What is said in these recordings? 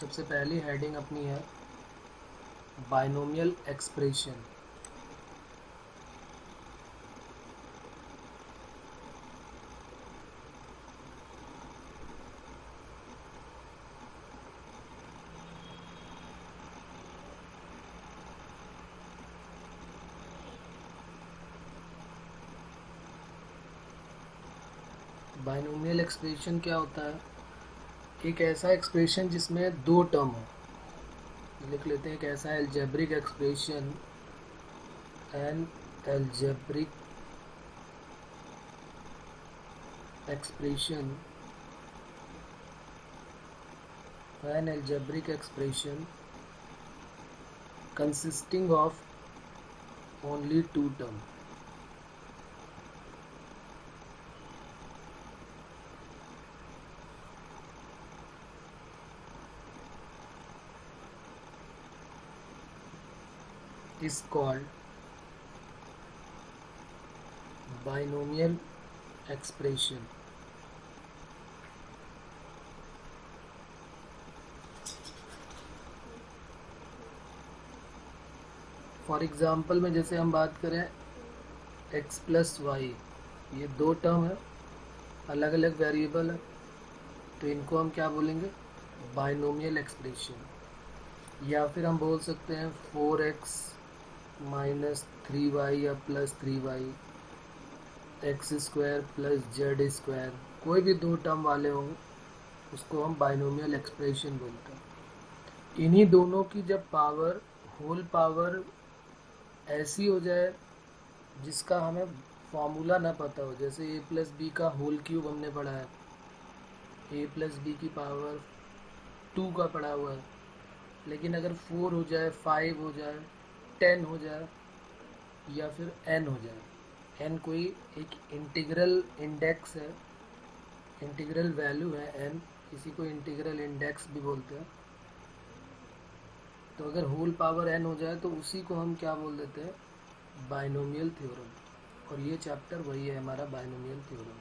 सबसे पहली हेडिंग अपनी है बाइनोमियल एक्सप्रेशन। बाइनोमियल एक्सप्रेशन क्या होता है? एक ऐसा एक्सप्रेशन जिसमें दो टर्म हो। लिख लेते हैं एक ऐसा algebraic expression, an algebraic expression, an algebraic expression consisting of only two term is called binomial expression. For example में जैसे हम बात करें x प्लस वाई, ये दो टर्म है, अलग अलग वेरिएबल है, तो इनको हम क्या बोलेंगे? Binomial expression. या फिर हम बोल सकते हैं 4x माइनस 3y या plus 3y, x square plus Z square, कोई भी दो टर्म वाले होंगे उसको हम बाइनोमियल एक्सप्रेशन बोलते हैं। इन्हीं दोनों की जब पावर, होल पावर ऐसी हो जाए जिसका हमें फॉर्मूला ना पता हो, जैसे a प्लस बी का होल क्यूब हमने पढ़ा है, a प्लस बी की पावर 2 का पढ़ा हुआ है, लेकिन अगर 4 हो जाए, 5 हो जाए, 10 हो जाए या फिर n हो जाए, n कोई एक इंटीग्रल इंडेक्स है, इंटीग्रल वैल्यू है n, इसी को इंटीग्रल इंडेक्स भी बोलते हैं। तो अगर होल पावर n हो जाए तो उसी को हम क्या बोल देते हैं? Binomial theorem. और ये चैप्टर वही है हमारा, बाइनोमियल थ्योरम।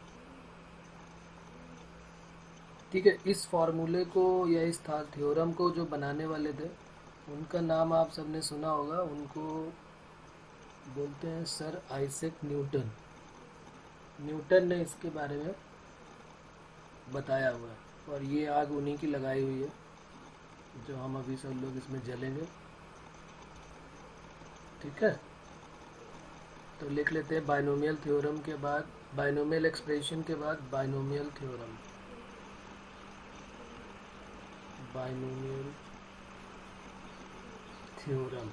ठीक है, इस फॉर्मूले को या इस थ्योरम को जो बनाने वाले थे उनका नाम आप सबने सुना होगा, उनको बोलते हैं सर आइजैक न्यूटन। न्यूटन ने इसके बारे में बताया हुआ है और ये आग उन्हीं की लगाई हुई है जो हम अभी सब लोग इसमें जलेंगे। ठीक है, तो लिख लेते हैं बाइनोमियल थ्योरम के बाद, बाइनोमियल एक्सप्रेशन के बाद binomial theorem. Binomial theorem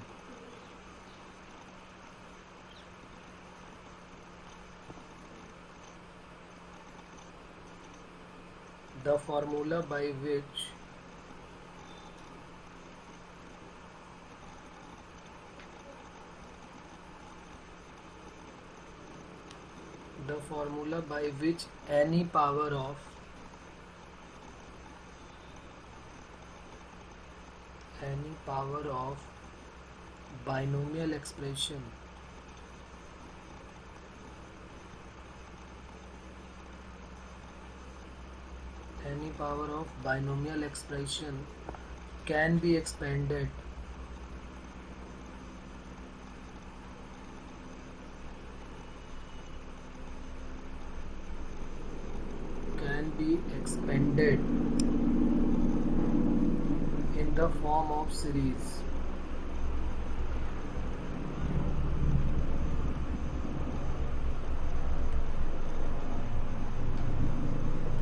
the formula by which any power of binomial expression can be expanded in the form of series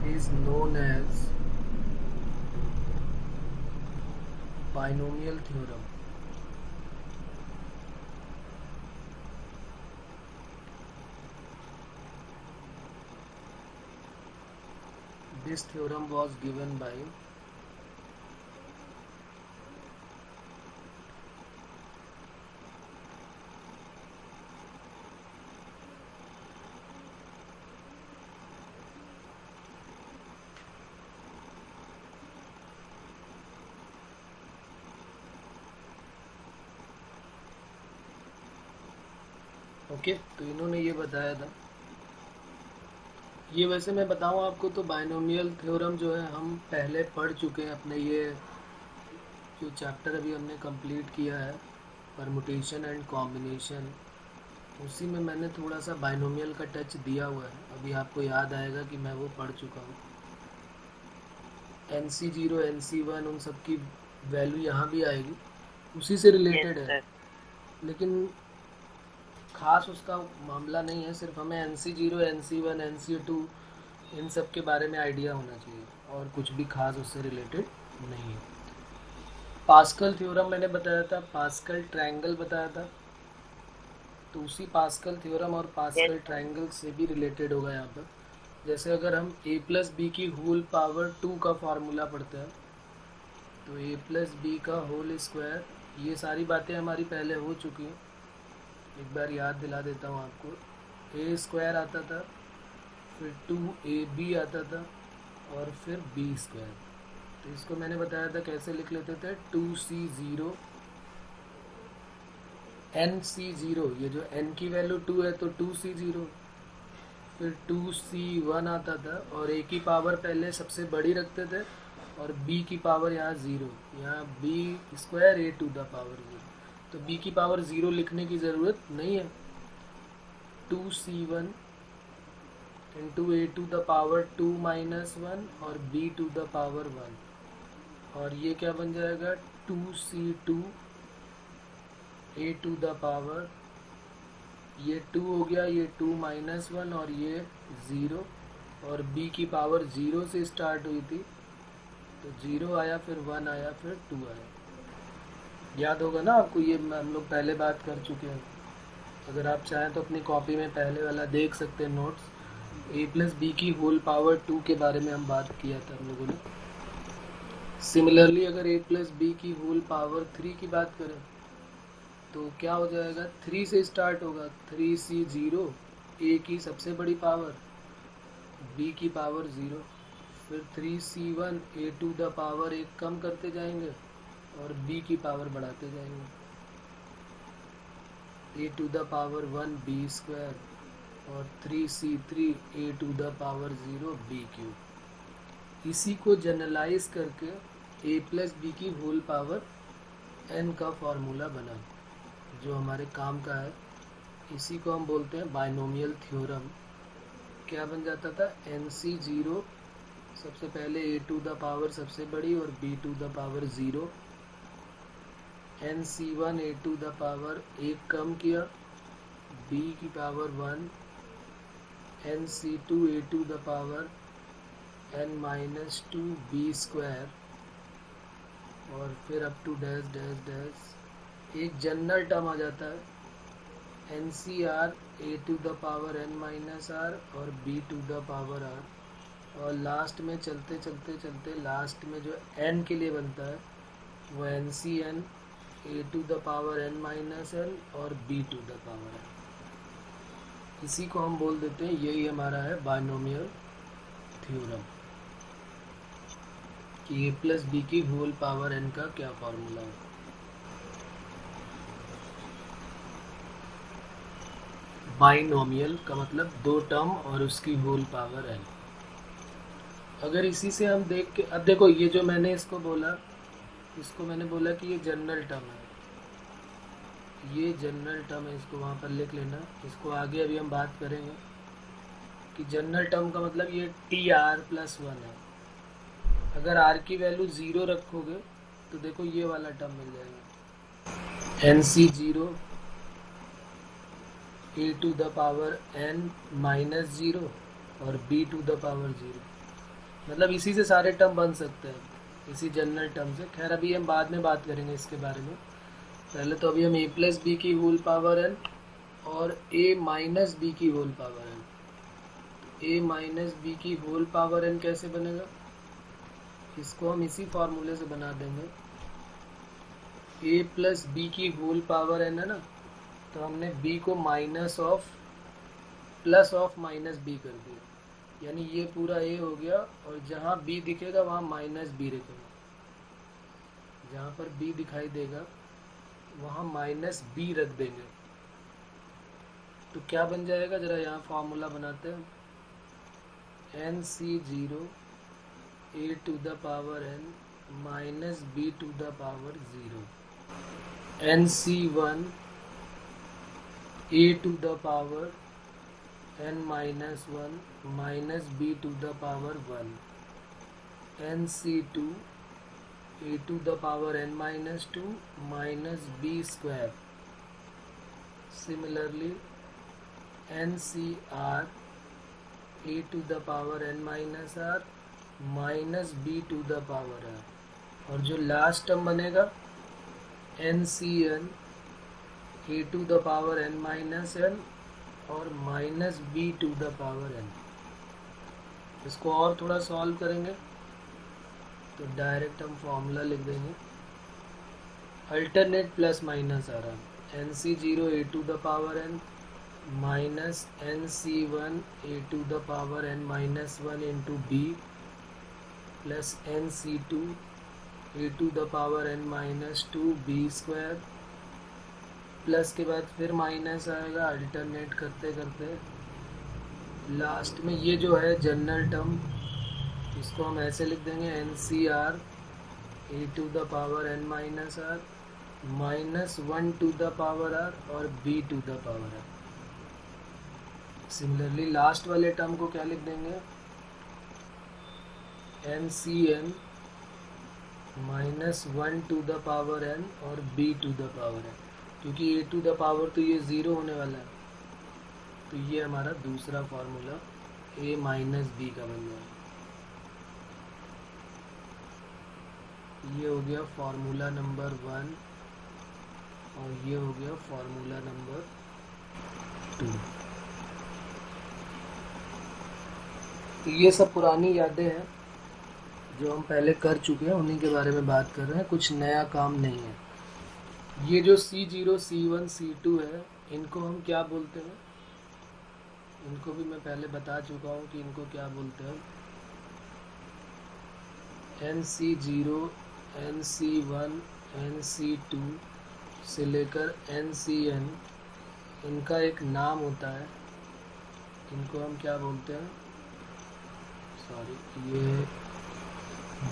is known as binomial theorem. This theorem was given by okay, तो इन्होंने ये बताया था। ये वैसे मैं बताऊं आपको तो बाइनोमियल थ्योरम जो है हम पहले पढ़ चुके हैं अपने ये जो चैप्टर अभी हमने कंप्लीट किया है परमुटेशन एंड कॉम्बिनेशन, उसी में मैंने थोड़ा सा बाइनोमियल का टच दिया हुआ है। अभी आपको याद आएगा कि मैं वो पढ़ चुका हूँ। NC0 NC1 उन सब की वैल्यू यहाँ भी आएगी, उसी से रिलेटेड है, लेकिन खास उसका मामला नहीं है। सिर्फ हमें NC0 NC1 NC2 इन सब के बारे में आइडिया होना चाहिए, और कुछ भी खास उससे रिलेटेड नहीं है। पास्कल थ्योरम मैंने बताया था, पास्कल ट्रायंगल बताया था, तो उसी पास्कल थ्योरम और पास्कल ट्रायंगल से भी रिलेटेड होगा यहाँ पर। जैसे अगर हम a+b की होल पावर 2 का फार्मूला पढ़ते हैं, तो a+b का होल स्क्वायर, ये सारी बातें हमारी पहले हो चुकी हैं, एक बार याद दिला देता हूँ आपको। a स्क्वायर आता था, फिर 2ab आता था, और फिर b स्क्वायर। तो इसको मैंने बताया था कैसे लिख लेते थे, 2c0 nc0, ये जो n की वैल्यू 2 है तो 2c0, फिर 2c1 आता था, और a की पावर पहले सबसे बड़ी रखते थे, और b की पावर यहाँ 0, यहाँ b square a to the power 0, तो b की पावर 0 लिखने की ज़रूरत नहीं है। 2c1 into a to the power 2 minus 1 और b टू द पावर 1, और ये क्या बन जाएगा, 2c2 a to the power, ये 2 हो गया, ये 2 माइनस 1 और ये 0, और b की पावर 0 से स्टार्ट हुई थी, तो 0 आया, फिर 1 आया, फिर 2 आया। याद होगा ना आपको, ये हम लोग पहले बात कर चुके हैं। अगर आप चाहें तो अपनी कॉपी में पहले वाला देख सकते हैं नोट्स। a+b की होल पावर 2 के बारे में हम बात किया था हम लोगों ने। सिमिलरली अगर a+b की होल पावर 3 की बात करें, तो क्या हो जाएगा, 3 से स्टार्ट होगा, 3c0, a की सबसे बड़ी पावर, b की पावर 0, फिर 3c1 a to the power 1 कम करते जाएंगे, और b की पावर बढ़ाते जाएंगे, a to the power 1 b square, और 3c3 a to the power 0 b cube. इसी को जनरलाइज करके a+b की होल पावर n का फॉर्मूला बना, जो हमारे काम का है। इसी को हम बोलते हैं बाइनोमियल थ्योरम। क्या बन जाता था, NC0 सबसे पहले a टू द पावर सबसे बड़ी और b to the power 0, NC1 a to the power 1 कम किया, b की power 1, NC2 a to the power n-2 b square, और फिर up to dash dash dash, एक जनरल टर्म आ जाता है NCR a to the power n-r और b to the power r, और लास्ट में चलते चलते चलते लास्ट में जो n के लिए बनता है वो NCN a to the power n-n और b to the power n। इसी को हम बोल देते हैं, यही हमारा है बाइनोमियल थ्योरम, कि a+b की होल पावर n का क्या फॉर्मूला है। बाइनोमियल का मतलब दो टर्म और उसकी होल पावर n। अगर इसी से हम देख के, अब देखो ये जो मैंने इसको बोला, इसको मैंने बोला कि ये जनरल टर्म है, ये जनरल टर्म है, इसको वहाँ पर लिख लेना। इसको आगे अभी हम बात करेंगे कि जनरल टर्म का मतलब ये TR+1 है। अगर r की वैल्यू 0 रखोगे तो देखो ये वाला टर्म मिल जाएगा, NC0 a to the power n-0 और b टू द पावर 0। मतलब इसी से सारे टर्म बन सकते हैं, इसी जनरल टर्म से। खैर अभी हम बाद में बात करेंगे इसके बारे में, पहले तो अभी हम a+b की होल पावर n और a-b की होल पावर n। a-b की होल पावर n कैसे बनेगा, इसको हम इसी फॉर्मूले से बना देंगे। a+b की होल पावर n है ना, तो हमने b को प्लस ऑफ माइनस b कर दिया, यानी ये पूरा a हो गया, और जहाँ b दिखेगा वहाँ -b रखेगा, जहाँ पर b दिखाई देगा वहाँ -b रख देंगे। तो क्या बन जाएगा, जरा यहाँ फॉर्मूला बनाते हैं, NC0 a to the power n minus b to the power 0, NC1 a to the power n minus 1 minus b to the power 1, NC2 a to the power n minus 2 minus b square. Similarly, NCR a to the power n minus r minus b to the power r. और जो last term बनेगा NCN a to the power n minus n और minus b to the power n. इसको और थोड़ा solve करेंगे तो direct हम फॉर्मूला लिख देंगे. अल्टरनेट प्लस माइनस आ रहा है. NC0 a to the power n minus NC1 a to the power n minus 1 into b plus NC2 a to the power n minus 2 b square. Plus के बाद फिर minus आएगा alternate करते करते. Last में ये जो है जनरल टर्म, इसको हम ऐसे लिख देंगे NCR a to the power n minus r minus 1 to the power r और b to the power r. Similarly last वाले टर्म को क्या लिख देंगे NCN minus 1 to the power n और b to the power n. क्योंकि a to the power तो ये 0 होने वाला है, तो ये हमारा दूसरा फार्मूला a माइनस बी का बन जाएगा. ये हो गया फार्मूला नंबर 1 और ये हो गया फार्मूला नंबर 2. तो ये सब पुरानी यादें हैं जो हम पहले कर चुके हैं, उन्हीं के बारे में बात कर रहे हैं. कुछ नया काम नहीं है. ये जो C0, C1, C2 है, इनको हम क्या बोलते हैं? इनको भी मैं पहले बता चुका हूँ कि इनको क्या बोलते हैं. NC0, NC1, NC2 से लेकर NCN, इनका एक नाम होता है. इनको हम क्या बोलते हैं? सॉरी, ये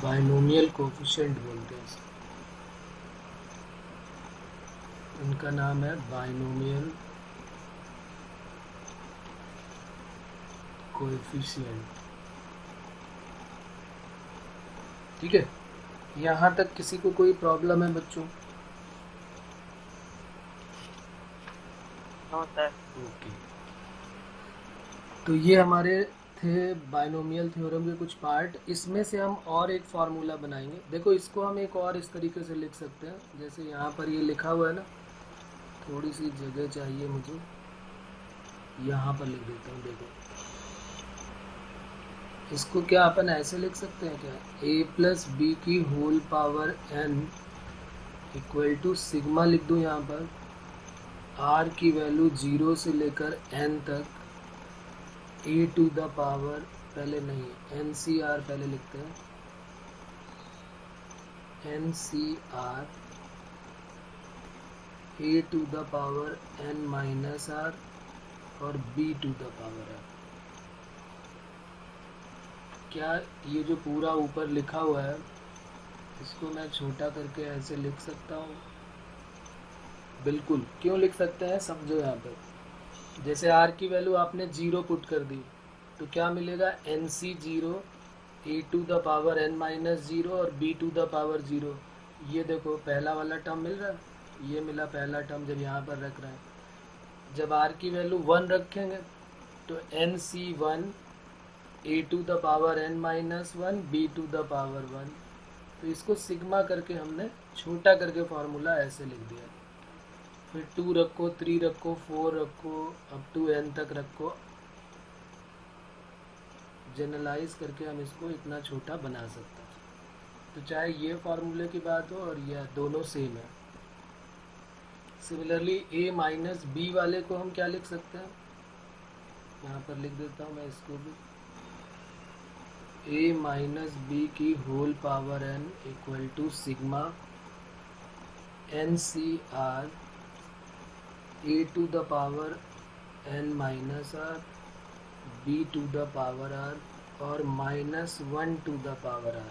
बाइनोमियल कोफिशिएंट बोलते हैं. इनका नाम है बाइनोमियल कोएफिशिएंट. ठीक है, यहाँ तक किसी को कोई प्रॉब्लम है बच्चों? ओके. तो ये हमारे थे बाइनोमियल थ्योरम के कुछ पार्ट. इसमें से हम और एक फार्मूला बनाएंगे. देखो, इसको हम एक और इस तरीके से लिख सकते हैं. जैसे यहाँ पर ये लिखा हुआ है ना, थोड़ी सी जगह चाहिए मुझे, यहाँ पर लिख देता हूँ. देखो, इसको क्या अपन ऐसे लिख सकते हैं क्या? a प्लस बी की whole power n equal to sigma लिख दूँ यहाँ पर. r की वैल्यू 0 से लेकर n तक a टू द पावर, पहले नहीं, NCR पहले लिखते हैं. NCR a to the power n minus r और b to the power r. क्या ये जो पूरा ऊपर लिखा हुआ है, इसको मैं छोटा करके ऐसे लिख सकता हूँ? बिल्कुल. क्यों लिख सकते हैं, समझो. यहाँ पर जैसे r की वैल्यू आपने 0 पुट कर दी, तो क्या मिलेगा? NC0 a to the power n minus 0 और b टू द पावर 0. ये देखो, पहला वाला टर्म मिल रहा है, ये मिला पहला टर्म जब यहाँ पर रख रहे हैं. जब r की वैल्यू 1 रखेंगे तो NC1 a to the power n minus 1 b to the power 1. तो इसको सिग्मा करके हमने छोटा करके फार्मूला ऐसे लिख दिया. फिर 2 रखो, 3 रखो, 4 रखो, अप टू n तक रखो. जनरलाइज करके हम इसको इतना छोटा बना सकते हैं. तो चाहे ये फार्मूले की बात हो और यह दोनों सेम है. सिमिलरली a माइनस बी वाले को हम क्या लिख सकते हैं? यहाँ पर लिख देता हूँ मैं इसको भी. a माइनस बी की whole power n equal to sigma NCR a to the power n minus r b to the power r और minus 1 to the power r.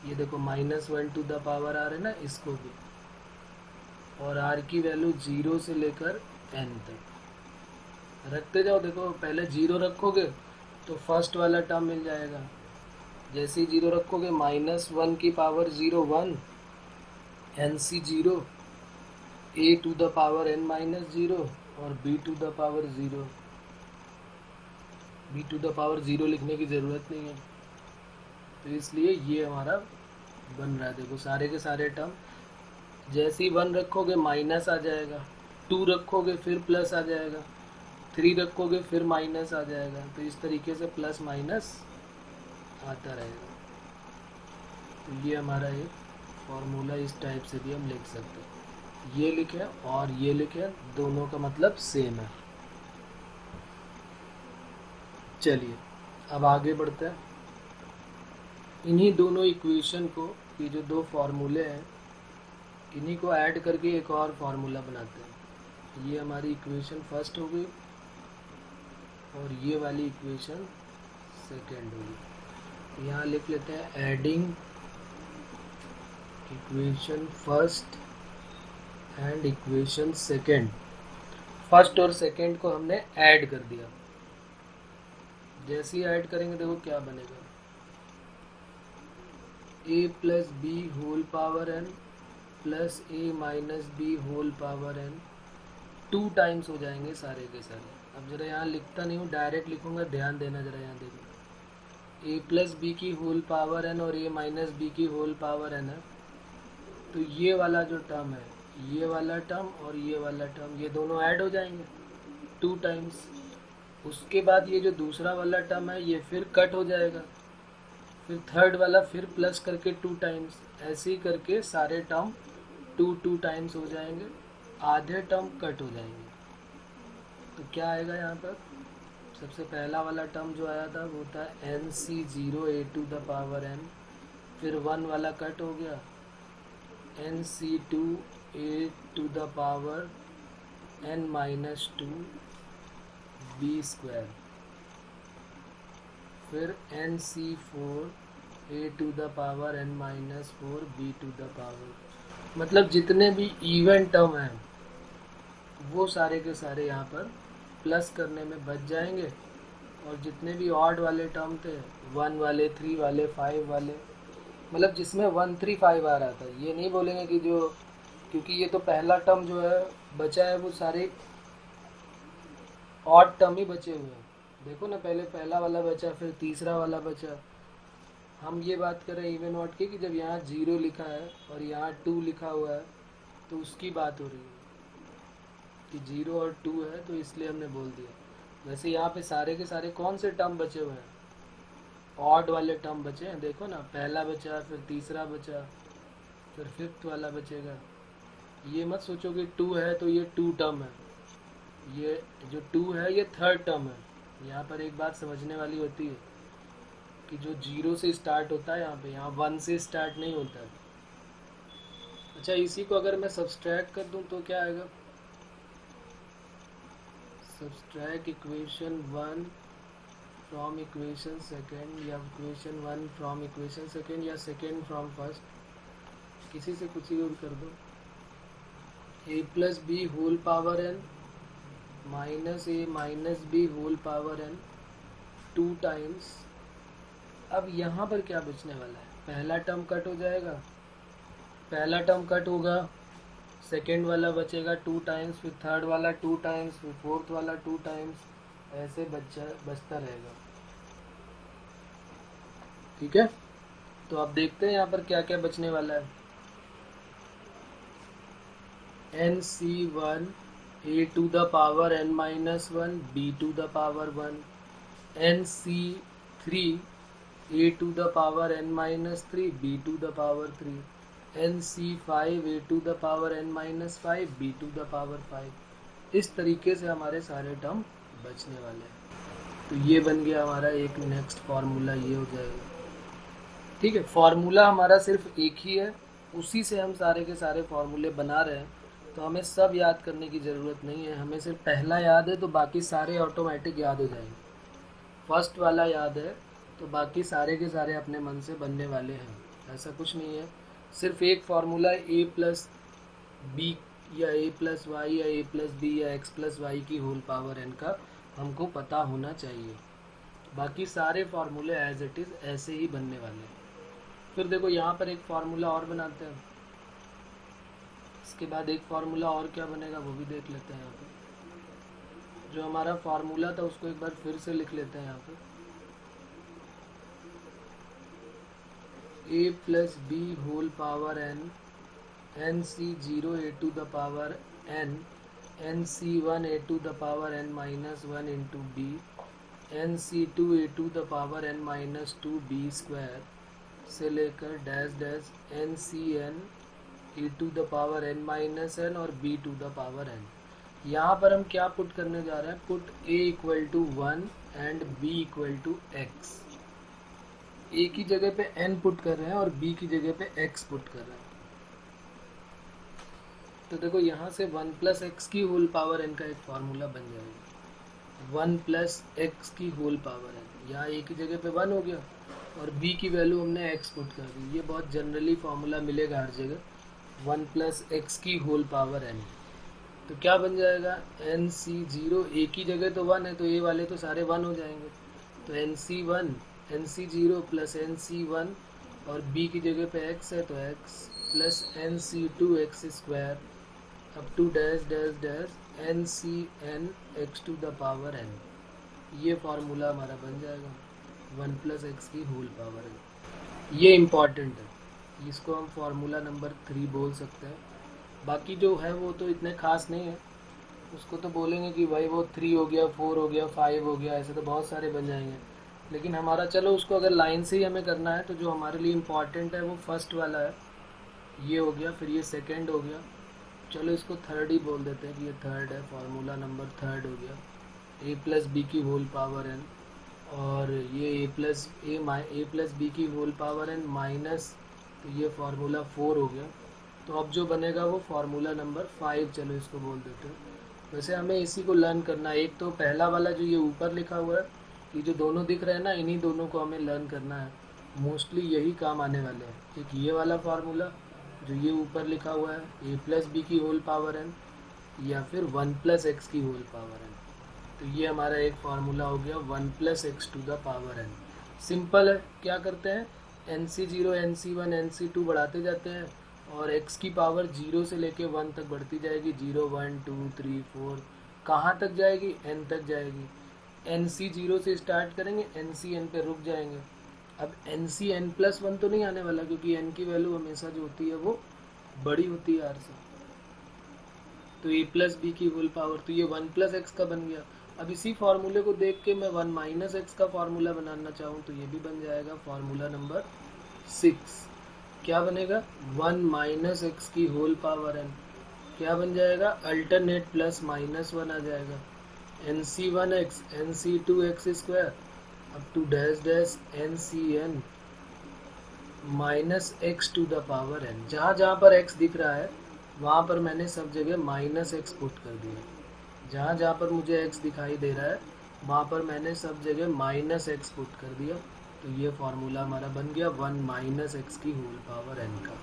ये देखो -1 टू द पावर आर है ना, इसको भी, और are की वैल्यू 0 से लेकर n तक रखते जाओ। देखो पहले 0 रखोगे तो फर्स्ट वाला टर्म मिल जाएगा, जैसे ही 0 रखोगे -1 की power 0 1, nc 0, a to the power n-0 और b to the power 0। b to the power 0 लिखने की ज़रूरत नहीं है, तो इसलिए ये हमारा बन रहा है। देखो सारे के सारे टर्म, जैसे ही 1 रखोगे माइनस आ जाएगा, 2 रखोगे फिर प्लस आ जाएगा, 3 रखोगे फिर माइनस आ जाएगा, तो इस तरीके से प्लस माइनस आता रहेगा। तो ये हमारा एक फॉर्मूला, इस टाइप से भी हम लिख सकते हैं। ये लिखे और ये लिखे, दोनों का मतलब सेम है। चलिए अब आगे बढ़ते हैं। इन्हीं दोनों इक्वेशन को, ये जो दो फार्मूले हैं, इन्हीं को ऐड करके एक और फार्मूला बनाते हैं। ये हमारी इक्वेशन फर्स्ट हो गई और ये वाली इक्वेशन सेकेंड हो गई। यहाँ लिख लेते हैं adding equation first and equation second. First और सेकेंड को हमने ऐड कर दिया। जैसे ही ऐड करेंगे देखो क्या बनेगा, a plus b whole power n plus a minus b whole power n 2 times हो जाएंगे सारे के सारे। अब जरा यहाँ लिखता नहीं हूँ, डायरेक्ट लिखूंगा, ध्यान देना जरा। यहाँ देखो a प्लस बी की होल पावर n और a माइनस बी की होल पावर n है, तो ये वाला जो टर्म है, ये वाला टर्म और ये वाला टर्म, ये दोनों ऐड हो जाएंगे 2 टाइम्स। उसके बाद ये जो दूसरा वाला टर्म है ये फिर कट हो जाएगा, फिर थर्ड वाला फिर प्लस करके 2 टाइम्स, ऐसे ही करके सारे टर्म 2 टाइम्स हो जाएंगे, आधे टर्म कट हो जाएंगे। तो क्या आएगा यहाँ पर, सबसे पहला वाला टर्म जो आया था वो था nc0 a to the power n, फिर 1 वाला कट हो गया, nc2 a to the power n-2 b square, फिर nc4 a to the power n-4 b to the power. मतलब जितने भी इवन टर्म हैं वो सारे के सारे यहाँ पर प्लस करने में बच जाएंगे, और जितने भी ऑड वाले टर्म थे, 1 वाले, 3 वाले, 5 वाले, मतलब जिसमें 1 3 5 आ रहा था, ये नहीं बोलेंगे कि जो, क्योंकि ये तो पहला टर्म जो है बचा है वो सारे ऑड टर्म ही बचे हुए हैं। देखो ना, पहले पहला वाला बचा, फिर तीसरा वाला बचा। हम ये बात कर रहे हैं इवन ऑड की, कि जब यहाँ 0 लिखा है और यहाँ 2 लिखा हुआ है तो उसकी बात हो रही है कि 0 और 2 है, तो इसलिए हमने बोल दिया। वैसे यहाँ पे सारे के सारे कौन से टर्म बचे हुए हैं, ऑड वाले टर्म बचे हैं। देखो ना, पहला बचा, फिर तीसरा बचा, फिर फिफ्थ वाला बचेगा। ये मत सोचो कि 2 है तो ये 2 टर्म है, ये जो 2 है ये थर्ड टर्म है। यहाँ पर एक बात समझने वाली होती है कि जो 0 से स्टार्ट होता है यहाँ पे, यहाँ 1 से स्टार्ट नहीं होता है। अच्छा, इसी को अगर मैं सब्सट्रैक्ट कर दूँ तो क्या आएगा, subtract equation 1 from equation second, या इक्वेशन 1 फ्रॉम इक्वेशन सेकेंड, या सेकेंड फ्रॉम फर्स्ट, किसी से कुछ ही कर दो। a plus b whole power n minus a minus b whole power n 2 times. अब यहाँ पर क्या बचने वाला है, पहला टर्म कट हो जाएगा, पहला टर्म कट होगा, सेकेंड वाला बचेगा 2 टाइम्स, फिर थर्ड वाला 2 टाइम्स, फिर फोर्थ वाला 2 टाइम्स, ऐसे बचता रहेगा। ठीक है, तो अब देखते हैं यहाँ पर क्या क्या बचने वाला है। nc1 a to the power n-1 b to the power 1, nc3 a to the power n-3 b to the power 3, nc5 a to the power n-5 b to the power 5। इस तरीके से हमारे सारे टर्म बचने वाले हैं। तो ये बन गया हमारा एक नेक्स्ट फार्मूला, ये हो जाएगा। ठीक है, फार्मूला हमारा सिर्फ एक ही है, उसी से हम सारे के सारे फार्मूले बना रहे हैं, तो हमें सब याद करने की ज़रूरत नहीं है। हमें सिर्फ पहला याद है तो बाकी सारे ऑटोमेटिक याद हो जाएंगे। फर्स्ट वाला याद है तो बाकी सारे के सारे अपने मन से बनने वाले हैं। ऐसा कुछ नहीं है, सिर्फ एक फार्मूला ए प्लस बी या ए प्लस वाई या ए प्लस बी या एक्स प्लस वाई की होल पावर एन का हमको पता होना चाहिए। बाकी सारे फार्मूले एज इट इज़ ऐसे ही बनने वाले हैं। फिर देखो यहाँ पर एक फार्मूला और बनाते हैं, इसके बाद एक फार्मूला और क्या बनेगा वो भी देख लेते हैं। यहाँ पर जो हमारा फार्मूला था उसको एक बार फिर से लिख लेते हैं। यहाँ पर a plus b whole power n n C zero a to the power n n C one a to the power n minus one into b n C two a to the power n minus two b square से लेकर dash dash n C n e to the power n minus n और b to the power n. यहाँ पर हम क्या put करने जा रहे हैं, put a equal to 1 and b equal to x. A की जगह पे एन पुट कर रहे हैं और बी की जगह पे एक्स पुट कर रहे हैं। तो देखो यहाँ से 1 प्लस एक्स की होल पावर एन का एक फार्मूला बन जाएगा। 1 प्लस एक्स की होल पावर एन, यहाँ ए की जगह पे 1 हो गया और बी की वैल्यू हमने एक्स पुट कर दी। ये बहुत जनरली फार्मूला मिलेगा हर जगह, 1 प्लस एक्स की होल पावर एन। तो क्या बन जाएगा, एन सी जीरो, ए की जगह तो 1 है तो ए वाले तो सारे 1 हो जाएंगे। तो एन सी वन एन सी जीरो प्लस एन सी वन और बी की जगह पे एक्स है तो x plus n C two x square up to dash dash dash n C n x to the power n. ये फार्मूला हमारा बन जाएगा 1 प्लस एक्स की होल पावर एन। ये इम्पॉर्टेंट है, इसको हम फार्मूला नंबर 3 बोल सकते हैं। बाकी जो है वो तो इतने खास नहीं है, उसको तो बोलेंगे कि भाई वो 3 हो गया, 4 हो गया, 5 हो गया, ऐसे तो बहुत सारे बन जाएंगे। लेकिन हमारा चलो उसको अगर लाइन से ही हमें करना है तो जो हमारे लिए इम्पॉर्टेंट है वो फर्स्ट वाला है, ये हो गया, फिर ये सेकंड हो गया, चलो इसको थर्ड ही बोल देते हैं कि ये थर्ड है, फार्मूला नंबर थर्ड हो गया, ए प्लस बी की होल पावर एन, और ये ए प्लस बी की होल पावर एन माइनस, तो ये फार्मूला 4 हो गया। तो अब जो बनेगा वो फार्मूला नंबर 5, चलो इसको बोल देते हैं। वैसे हमें इसी को लर्न करना है। एक तो पहला वाला जो ये ऊपर लिखा हुआ है, ये जो दोनों दिख रहे हैं ना, इन्हीं दोनों को हमें लर्न करना है, मोस्टली यही काम आने वाले हैं। एक ये वाला फार्मूला जो ये ऊपर लिखा हुआ है, ए प्लस बी की होल पावर एन या फिर 1 प्लस एक्स की होल पावर एन। तो ये हमारा एक फार्मूला हो गया 1 plus x to the power n. Simple है, क्या करते हैं, एन सी जीरो एन सी वन एन सी टू बढ़ाते जाते हैं और x की पावर 0 से लेके 1 तक बढ़ती जाएगी। 0 1 2 3 4 कहाँ तक जाएगी, n तक जाएगी। एन सी 0 से स्टार्ट करेंगे, एन सी एन पे रुक जाएंगे। अब एन सी एन प्लस 1 तो नहीं आने वाला, क्योंकि n की वैल्यू हमेशा जो होती है वो बड़ी होती है r से। तो a प्लस बी की होल पावर, तो ये 1 प्लस एक्स का बन गया। अब इसी फार्मूले को देख के मैं 1 माइनस एक्स का फार्मूला बनाना चाहूँ तो ये भी बन जाएगा फार्मूला नंबर 6। क्या बनेगा, 1 माइनस एक्स की होल पावर एन, क्या बन जाएगा, अल्टरनेट प्लस माइनस 1 आ जाएगा। N C one x n C two x square up to dash dash n C n minus x to the power n. जहाँ जहाँ पर एक्स दिख रहा है वहाँ पर मैंने सब जगह माइनस एक्स पुट कर दिया। जहाँ जहाँ पर मुझे एक्स दिखाई दे रहा है वहाँ पर मैंने सब जगह माइनस एक्स पुट कर दिया। तो ये फार्मूला हमारा बन गया 1 माइनस एक्स की होल पावर एन का।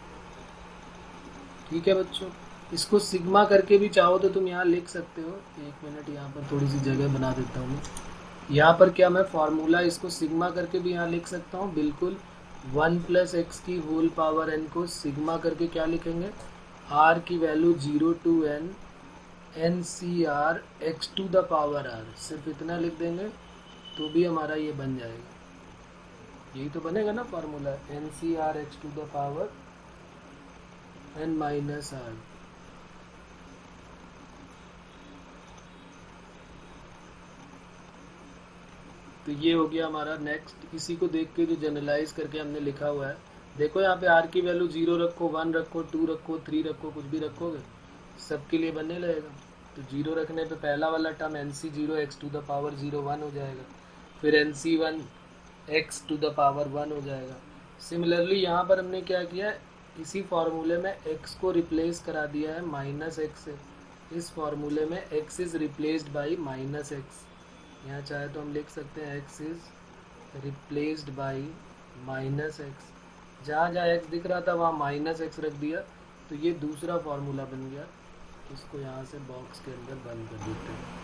ठीक है बच्चों, इसको सिग्मा करके भी चाहो तो तुम यहाँ लिख सकते हो। एक मिनट, यहाँ पर थोड़ी सी जगह बना देता हूँ। यहाँ पर क्या मैं फार्मूला इसको सिग्मा करके भी यहाँ लिख सकता हूँ, बिल्कुल। 1 प्लस एक्स की होल पावर एन को सिग्मा करके क्या लिखेंगे, आर की value 0 to n n c r x to the power r, सिर्फ इतना लिख देंगे तो भी हमारा ये बन जाएगा। यही तो बनेगा ना formula, n c r x to the power n minus r. तो ये हो गया हमारा नेक्स्ट। इसी को देख के जो जनरलाइज करके हमने लिखा हुआ है, देखो यहाँ पे आर की वैल्यू 0 रखो, 1 रखो, 2 रखो, 3 रखो, कुछ भी रखोगे सबके लिए बनने लगेगा। तो 0 रखने पे पहला वाला term n C zero x to the power 0 1 हो जाएगा, फिर n C one x to the power 1 हो जाएगा। सिमिलरली यहाँ पर हमने क्या किया, इसी फार्मूले में x को रिप्लेस करा दिया है माइनस एक्स से। इस फार्मूले में x is replaced by minus x. यहाँ चाहे तो हम लिख सकते हैं x is replaced by minus x, जहाँ जहाँ x दिख रहा था वहाँ माइनस एक्स रख दिया, तो ये दूसरा फार्मूला बन गया। इसको यहाँ से बॉक्स के अंदर बंद कर देते हैं।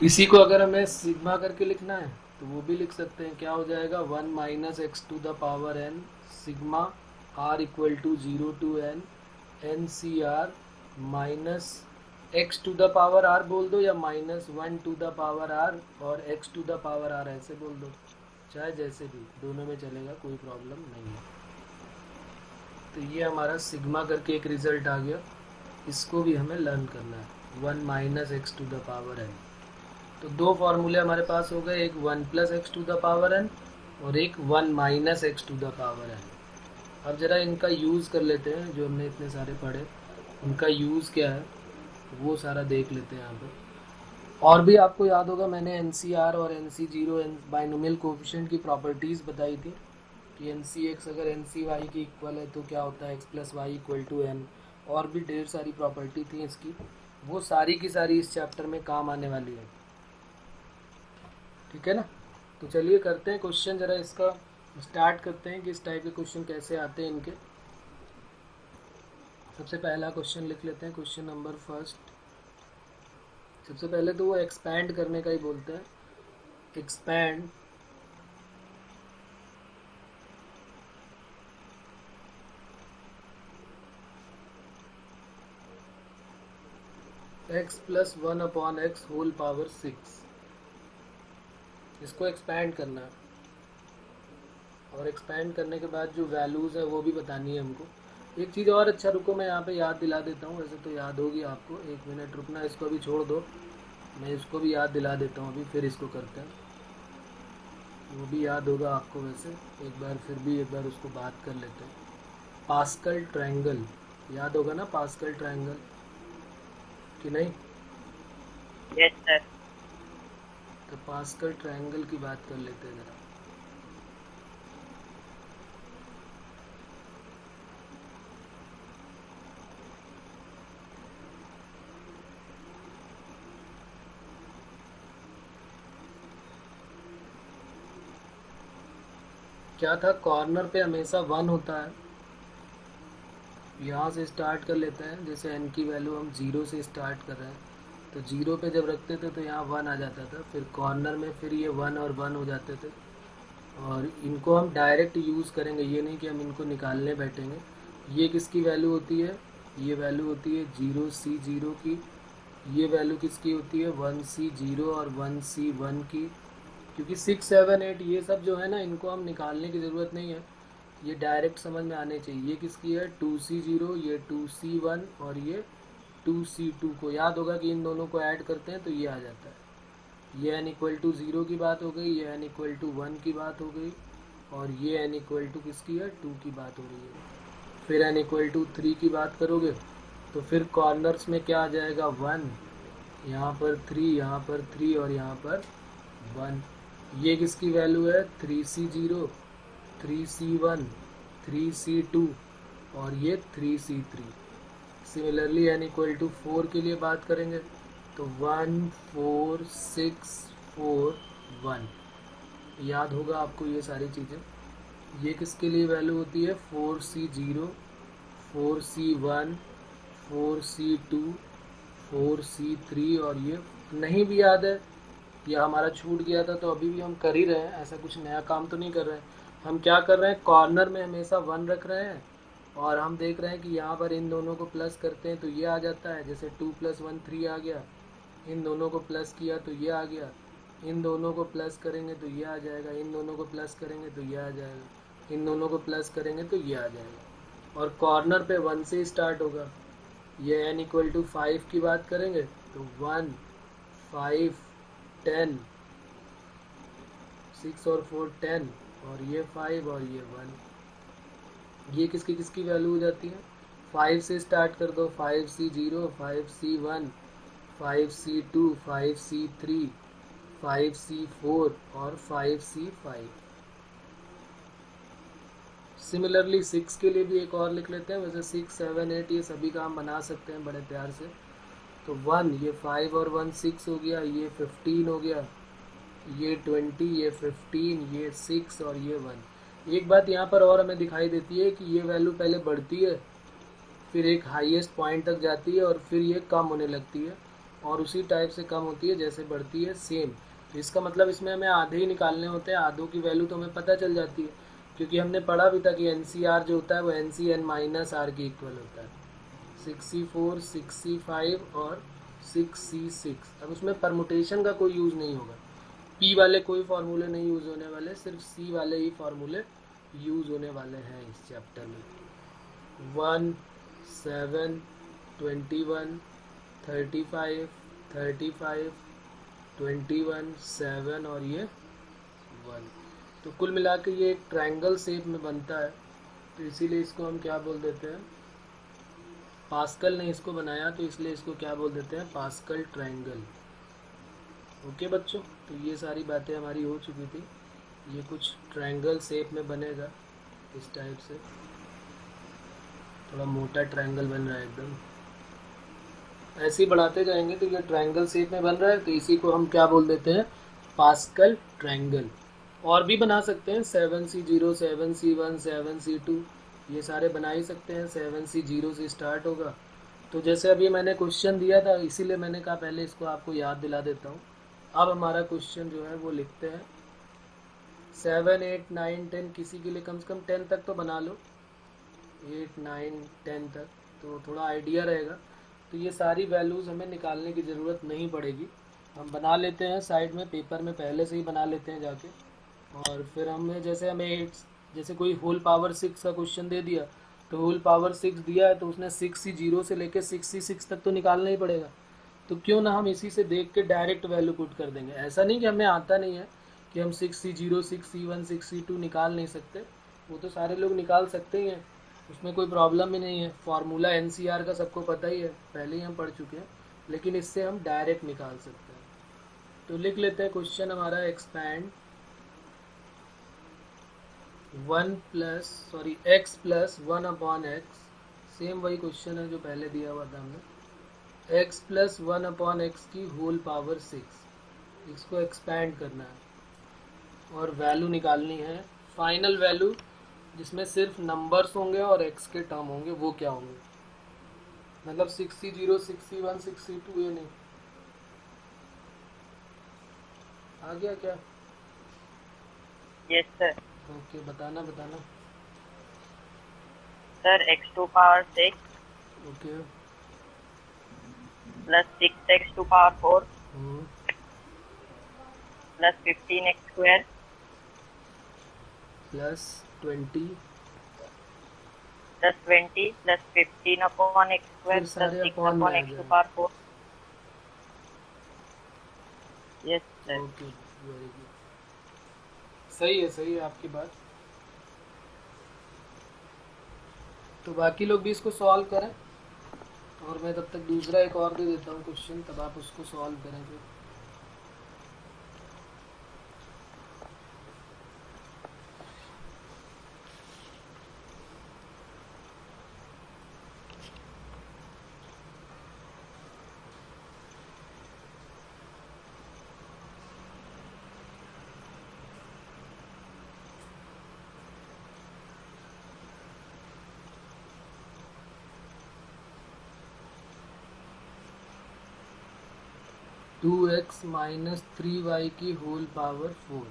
इसी को अगर हमें सिग्मा करके लिखना है तो वो भी लिख सकते हैं। क्या हो जाएगा, 1 minus x to the power n sigma r equal to 0 to n n c r minus x to the power r बोल दो, या minus 1 to the power r और x to the power r ऐसे बोल दो, चाहे जैसे भी, दोनों में चलेगा, कोई प्रॉब्लम नहीं है। तो ये हमारा सिग्मा करके एक रिजल्ट आ गया। इसको भी हमें लर्न करना है, 1 minus x to the power n। तो दो फार्मूले हमारे पास हो गए, एक 1 plus x to the power n और एक 1 minus x to the power n। अब ज़रा इनका यूज़ कर लेते हैं, जो हमने इतने सारे पढ़े उनका यूज़ क्या है वो सारा देख लेते हैं यहाँ पर। और भी आपको याद होगा मैंने NCR और NC0 बाइनोमियल कोफिशिएंट की प्रॉपर्टीज़ बताई थी कि NCX अगर NCY की इक्वल है तो क्या होता है, x plus y equal to n। और भी ढेर सारी प्रॉपर्टी थी इसकी, वो सारी की सारी इस चैप्टर में काम आने वाली है। ठीक है ना। तो चलिए करते हैं क्वेश्चन, ज़रा इसका स्टार्ट करते हैं कि इस टाइप के क्वेश्चन कैसे आते हैं इनके। सबसे पहला क्वेश्चन लिख लेते हैं, क्वेश्चन नंबर फर्स्ट। सबसे पहले तो वो एक्सपैंड करने का ही बोलते हैं, expand x plus 1 upon x whole power 6। इसको एक्सपैंड करना है, और एक्सपैंड करने के बाद जो वैल्यूज़ है वो भी बतानी है हमको। एक चीज़ और, अच्छा रुको मैं यहाँ पे याद दिला देता हूँ, वैसे तो याद होगी आपको, एक मिनट रुकना, इसको अभी छोड़ दो, मैं इसको भी याद दिला देता हूँ अभी, फिर इसको करते हैं। वो भी याद होगा आपको वैसे, एक बार फिर भी एक बार उसको बात कर लेते हैं। पास्कल ट्रायंगल याद होगा ना, पास्कल ट्रायंगल कि नहीं? Yes sir. तो पास्कल ट्रायंगल की बात कर लेते हैं ज़रा। क्या था, कॉर्नर पे हमेशा 1 होता है। यहाँ से स्टार्ट कर लेते हैं, जैसे n की वैल्यू हम 0 से स्टार्ट कर रहे हैं, तो 0 पे जब रखते थे तो यहाँ 1 आ जाता था, फिर कॉर्नर में फिर ये 1 और 1 हो जाते थे। और इनको हम डायरेक्ट यूज़ करेंगे, ये नहीं कि हम इनको निकालने बैठेंगे। ये किसकी वैल्यू होती है, ये वैल्यू होती है 0C0 की। ये वैल्यू किसकी होती है, 1C0 और 1C1 की। क्योंकि 6, 7, 8 ये सब जो है ना, इनको हम निकालने की ज़रूरत नहीं है, ये डायरेक्ट समझ में आने चाहिए। ये किसकी है, 2C0, ये 2C1 और ये 2C2 को याद होगा कि इन दोनों को ऐड करते हैं तो ये आ जाता है। ये n इक्वल टू 0 की बात हो गई, ये n इक्वल टू 1 की बात हो गई, और ये n इक्वल टू किसकी है, 2 की बात हो रही है। फिर n इक्वल टू 3 की बात करोगे तो फिर कॉर्नर्स में क्या आ जाएगा, 1, यहाँ पर 3, यहाँ पर 3 और यहाँ पर 1। ये किसकी वैल्यू है, 3C0, 3C1, 3C2 और ये 3C3। Similarly n equal to 4 के लिए बात करेंगे तो 1, 4, 6, 4, 1। याद होगा आपको ये सारी चीज़ें। ये किसके लिए वैल्यू होती है, 4C0, 4C1, 4C2, 4C3 और ये नहीं भी याद है या हमारा छूट गया था तो अभी भी हम कर ही रहे हैं, ऐसा कुछ नया काम तो नहीं कर रहे हैं। हम क्या कर रहे हैं, कॉर्नर में हमेशा 1 रख रहे हैं, और हम देख रहे हैं कि यहाँ पर इन दोनों को प्लस करते हैं तो ये आ जाता है, जैसे 2 + 1 3 आ गया, इन दोनों को प्लस किया तो ये आ गया, इन दोनों को प्लस करेंगे तो ये आ जाएगा, इन दोनों को प्लस करेंगे तो ये आ जाएगा, इन दोनों को प्लस करेंगे तो ये आ जाएगा। और कॉर्नर पे 1 से स्टार्ट होगा। ये n इक्वल टू 5 की बात करेंगे तो 1, 5, 10, 6 और 4 10 और ये 5 और ये 1। ये किसकी किसकी वैल्यू हो जाती है, 5 से स्टार्ट कर दो, 5C0, 5C1, 5C2, 5C3, 5C4 और 5C5। सिमिलरली 6 के लिए भी एक और लिख लेते हैं, वैसे 6, 7, 8 ये सभी का हम बना सकते हैं बड़े प्यार से। तो 1, ये 5 और 1 6 हो गया, ये 15 हो गया, ये 20, ये 15, ये 6 और ये 1। एक बात यहाँ पर और हमें दिखाई देती है कि ये वैल्यू पहले बढ़ती है, फिर एक हाईएस्ट पॉइंट तक जाती है और फिर ये कम होने लगती है और उसी टाइप से कम होती है जैसे बढ़ती है सेम। तो इसका मतलब इसमें हमें आधे ही निकालने होते हैं। आधों की वैल्यू तो हमें पता चल जाती है, क्योंकि हमने पढ़ा भी था कि NCR जो होता है वो NCN माइनस R के इक्वल होता है। 64, 65 और 6C6। अब उसमें परमुटेशन का कोई यूज़ नहीं होगा, P वाले कोई फार्मूले नहीं यूज़ होने वाले, सिर्फ C वाले ही फार्मूले यूज़ होने वाले हैं इस चैप्टर में। 1, 7, 21, 35, 35, 21, 7 और ये 1। तो कुल मिला के ये एक ट्रायंगल शेप में बनता है, तो इसीलिए इसको हम क्या बोल देते हैं, पास्कल ने इसको बनाया तो इसलिए इसको क्या बोल देते हैं, पास्कल ट्रायंगल। ओके बच्चों, तो ये सारी बातें हमारी हो चुकी थी। ये कुछ ट्रायंगल शेप में बनेगा इस टाइप से, थोड़ा मोटा ट्रायंगल बन रहा है एकदम। ऐसे ही बढ़ाते जाएंगे तो ये ट्रायंगल शेप में बन रहा है, तो इसी को हम क्या बोल देते हैं, पास्कल ट्रायंगल। और भी बना सकते हैं, 7C0, 7C1, 7C2, ये सारे बना ही सकते हैं। 7C0 से स्टार्ट होगा। तो जैसे अभी मैंने क्वेश्चन दिया था, इसीलिए मैंने कहा पहले इसको आपको याद दिला देता हूँ। अब हमारा क्वेश्चन जो है वो लिखते हैं। 7, 8, 9, 10, किसी के लिए कम से कम 10 तक तो बना लो, 8, 9, 10 तक, तो थोड़ा आइडिया रहेगा। तो ये सारी वैल्यूज़ हमें निकालने की ज़रूरत नहीं पड़ेगी, हम बना लेते हैं साइड में, पेपर में पहले से ही बना लेते हैं जाके। और फिर हमें जैसे कोई होल पावर 6 का क्वेश्चन दे दिया, तो होल पावर 6 दिया है तो उसने 6C0 से लेके 6C6 तक तो निकालना ही पड़ेगा। तो क्यों ना हम इसी से देख के डायरेक्ट वैल्यू पुट कर देंगे। ऐसा नहीं कि हमें आता नहीं है कि हम 6C0, 6C1, 6C2 निकाल नहीं सकते, वो तो सारे लोग निकाल सकते ही हैं, उसमें कोई प्रॉब्लम ही नहीं है। फार्मूला NCR का सबको पता ही है, पहले ही हम पढ़ चुके हैं, लेकिन इससे हम डायरेक्ट निकाल सकते हैं। तो लिख लेते हैं क्वेश्चन हमारा, expand x plus 1/x, same वही क्वेश्चन है जो पहले दिया हुआ था हमने, x प्लस 1/x की होल पावर 6, इसको एक्सपैंड करना है और वैल्यू निकालनी है, फाइनल वैल्यू जिसमें सिर्फ नंबर्स होंगे और x के टर्म होंगे, वो क्या होंगे, मतलब 6C0, 6C1, 6C2, ये नहीं आ गया क्या? Yes sir. ओके, बताना sir x to power 6 okay plus 6x to power 4 plus 15x square plus 20 plus 20 plus 15 upon x square फिर plus सारे 6 upon में upon आ x to जाएंगे। power 4। Yes sir. Okay, very good, सही है आपकी बात। तो बाकी लोग भी इसको सॉल्व करें और मैं तब तक दूसरा एक और दे देता हूँ क्वेश्चन, तब आप उसको सॉल्व करें फिर। टू एक्स माइनस 3y की होल पावर 4।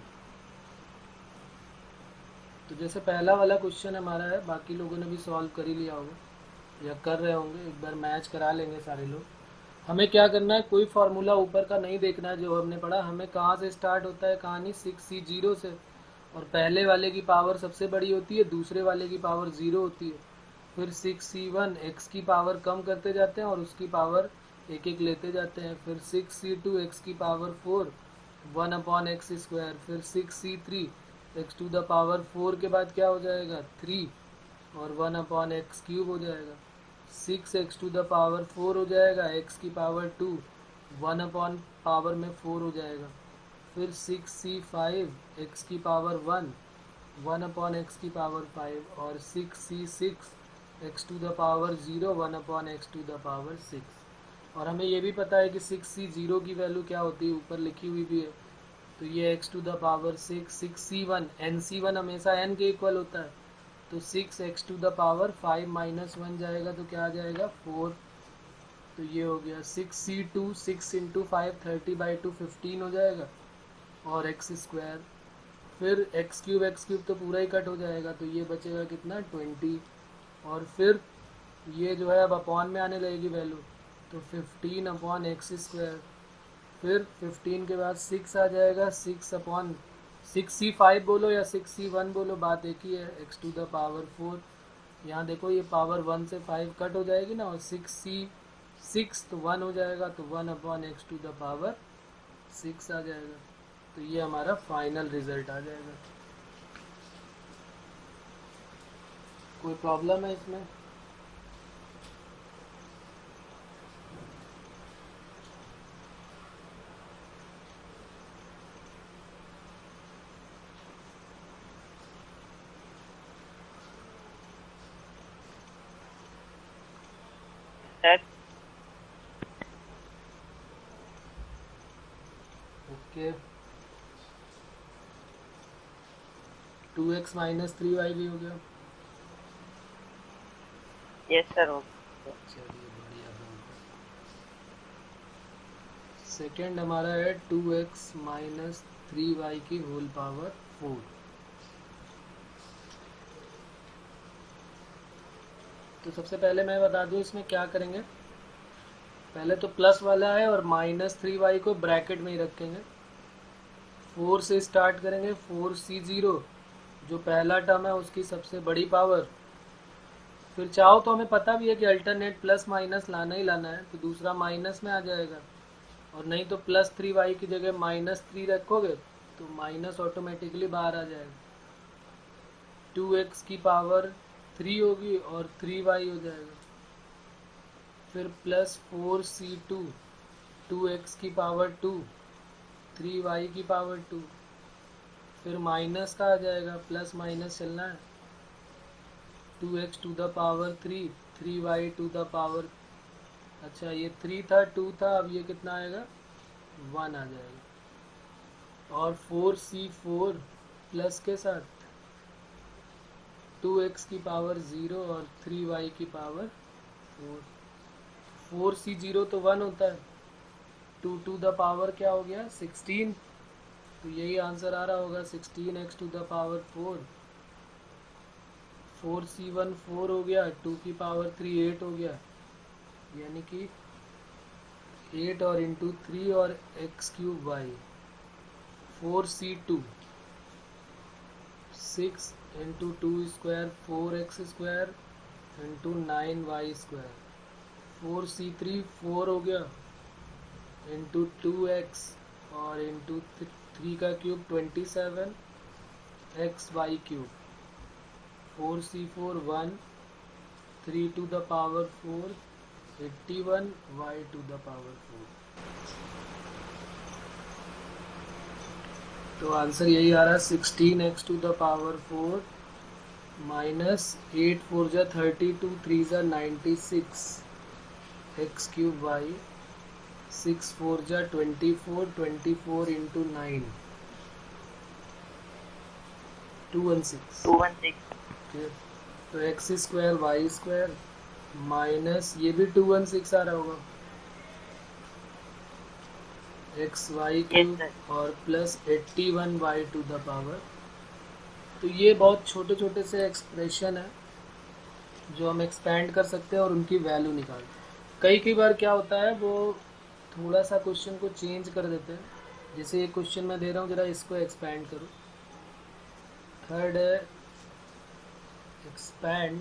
तो जैसे पहला वाला क्वेश्चन हमारा है, बाकी लोगों ने भी सॉल्व कर ही लिया होगा या कर रहे होंगे, एक बार मैच करा लेंगे सारे लोग। हमें क्या करना है, कोई फार्मूला ऊपर का नहीं देखना है जो हमने पढ़ा, हमें कहाँ से स्टार्ट होता है कहानी, 6C0 से, और पहले वाले की पावर सबसे बड़ी होती है, दूसरे वाले की पावर 0 होती है, फिर 6C1 x की पावर कम करते जाते हैं और उसकी पावर एक एक लेते जाते हैं, फिर 6C2 x की पावर 4 1/x स्क्वायर, फिर 6C3 x to the power 4 के बाद क्या हो जाएगा 3 और 1/x क्यूब हो जाएगा, 6x टू द पावर 4 हो जाएगा, x की पावर 2 1 पावर में 4 हो जाएगा, फिर 6C5 x की पावर 1/x की पावर 5 और 6C6 x to the power 0 1/x to the power 6। और हमें ये भी पता है कि 6C0 की वैल्यू क्या होती है, ऊपर लिखी हुई भी है, तो ये x to the power 6c1, nc1 हमेशा n के इक्वल होता है, तो 6x to the power 5 minus 1 जाएगा तो क्या आ जाएगा 4। तो ये हो गया 6c2, 6 इंटू 5 30/2 15 हो जाएगा, और x स्क्वायर, फिर x क्यूब तो पूरा ही कट हो जाएगा, तो ये बचेगा कितना 20, और फिर ये जो है अब अपॉन में आने लगेगी वैल्यू, तो 15 अपॉन एक्स स्क्वायर, फिर 15 के बाद 6 आ जाएगा, 6c5 बोलो या 6c1 बोलो, बात एक ही है, x टू द पावर 4। यहाँ देखो ये पावर 1 से 5 कट हो जाएगी ना, और 6 तो 1 हो जाएगा, तो 1 upon x to the power 6 आ जाएगा। तो ये हमारा फाइनल रिजल्ट आ जाएगा। कोई प्रॉब्लम है इसमें? Sir okay, 2x minus 3y भी हो गया। यस सर हो चलिए बढ़िया बनता। सेकेंड हमारा है 2x माइनस 3y की होल पावर 4। तो सबसे पहले मैं बता दूं इसमें क्या करेंगे। पहले तो प्लस वाला है और माइनस 3y को ब्रैकेट में ही रखेंगे। 4 से स्टार्ट करेंगे, 4c0 जो पहला टर्म है उसकी सबसे बड़ी पावर। फिर चाहो तो हमें पता भी है कि अल्टरनेट प्लस माइनस लाना ही लाना है, तो दूसरा माइनस में आ जाएगा, और नहीं तो प्लस 3y की जगह माइनस 3 रखोगे तो माइनस ऑटोमेटिकली बाहर आ जाएगा। 2x की पावर 3 होगी और 3y हो जाएगा। फिर प्लस 4c2, 2x की पावर 2, 3y की पावर 2, फिर माइनस का आ जाएगा, प्लस माइनस चलना है, 2x to the power 3, 3y to the power, अच्छा ये 3 था 2 था, अब ये कितना आएगा 1 आ जाएगा। और 4c4 प्लस के साथ 2x की पावर 0 और 3y की पावर 4। 4c0 तो 1 होता है, 2 टू द पावर क्या हो गया 16, तो यही आंसर आ रहा होगा 16x to the power 4। 4c1 4 हो गया, 2 की पावर 3 8 हो गया, यानी कि 8 और इंटू 3 और x cube y। 4c2 6 into 2 square 4x square into 9y square. 4c3 4 हो गया इंटू 2x और इंटू 3 का cube 27 xy cube. 4c4 1, 3 to the power 4 81 y to the power 4। तो आंसर यही आ रहा है 16x to the power 4 minus 8 4 जा 32 3 जा 96 x क्यूब y, 6 4 जा 24 24 इंटू 9 216। 216 तो x square y square minus ये भी 216 आ रहा होगा, एक्स वाई क्यूब और plus 81 y to the power. तो ये बहुत छोटे छोटे से एक्सप्रेशन है जो हम एक्सपेंड कर सकते हैं और उनकी वैल्यू निकालते हैं। कई बार क्या होता है वो थोड़ा सा क्वेश्चन को चेंज कर देते हैं, जैसे ये क्वेश्चन मैं दे रहा हूँ, जरा इसको एक्सपेंड करो। थर्ड है expand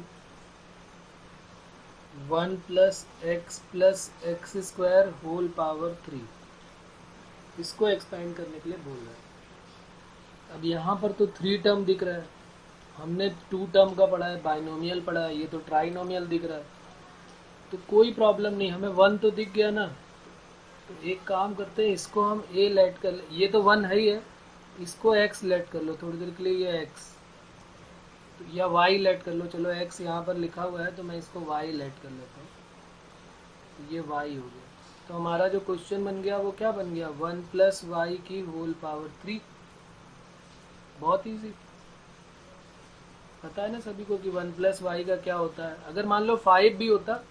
1 plus x square whole power 3। इसको एक्सपेंड करने के लिए बोल रहा है। अब यहाँ पर तो 3 टर्म दिख रहा है, हमने 2 टर्म का पढ़ा है, बाइनोमियल पढ़ा है, ये तो ट्राइनोमियल दिख रहा है, तो कोई प्रॉब्लम नहीं, हमें 1 तो दिख गया ना। तो एक काम करते हैं, इसको हम a लेट कर ले, ये तो 1 है ही है, इसको x लेट कर लो थोड़ी देर के लिए, ये x तो या y लेट कर लो, चलो x यहाँ पर लिखा हुआ है तो मैं इसको y लेट कर लेता हूँ, तो ये y हो गया। तो हमारा जो क्वेश्चन बन गया वो क्या बन गया, 1 प्लस वाई की होल पावर 3। बहुत इजी, पता है ना सभी को कि 1 प्लस वाई का क्या होता है। अगर मान लो 5 भी होता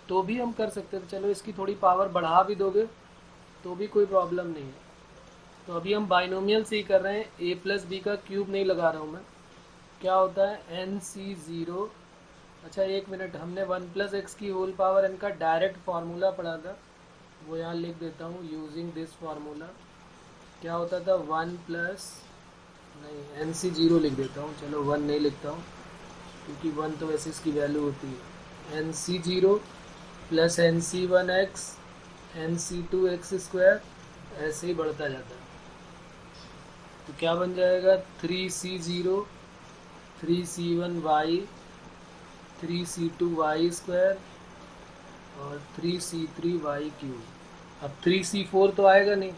तो भी हम कर सकते थे, चलो इसकी थोड़ी पावर बढ़ा भी दोगे तो भी कोई प्रॉब्लम नहीं है। तो अभी हम बाइनोमियल से ही कर रहे हैं, ए प्लस बी का क्यूब नहीं लगा रहा हूँ मैं। क्या होता है एन सी ज़ीरो। अच्छा एक मिनट, हमने 1 प्लस एक्स की होल पावर एन का डायरेक्ट फार्मूला पढ़ा था, वो यहाँ लिख देता हूँ यूजिंग दिस फार्मूला। क्या होता था 1 प्लस, नहीं एन सी ज़ीरो लिख देता हूँ, चलो 1 नहीं लिखता हूँ क्योंकि 1 तो वैसे इसकी वैल्यू होती है। N c zero plus n सी वन एक्स एन सी टू एक्स स्क्वायर, ऐसे ही बढ़ता जाता है। तो क्या बन जाएगा 3C0 3C1 Y 3C2 Y square और 3C3 वाई क्यूब। अब 3C4 तो आएगा नहीं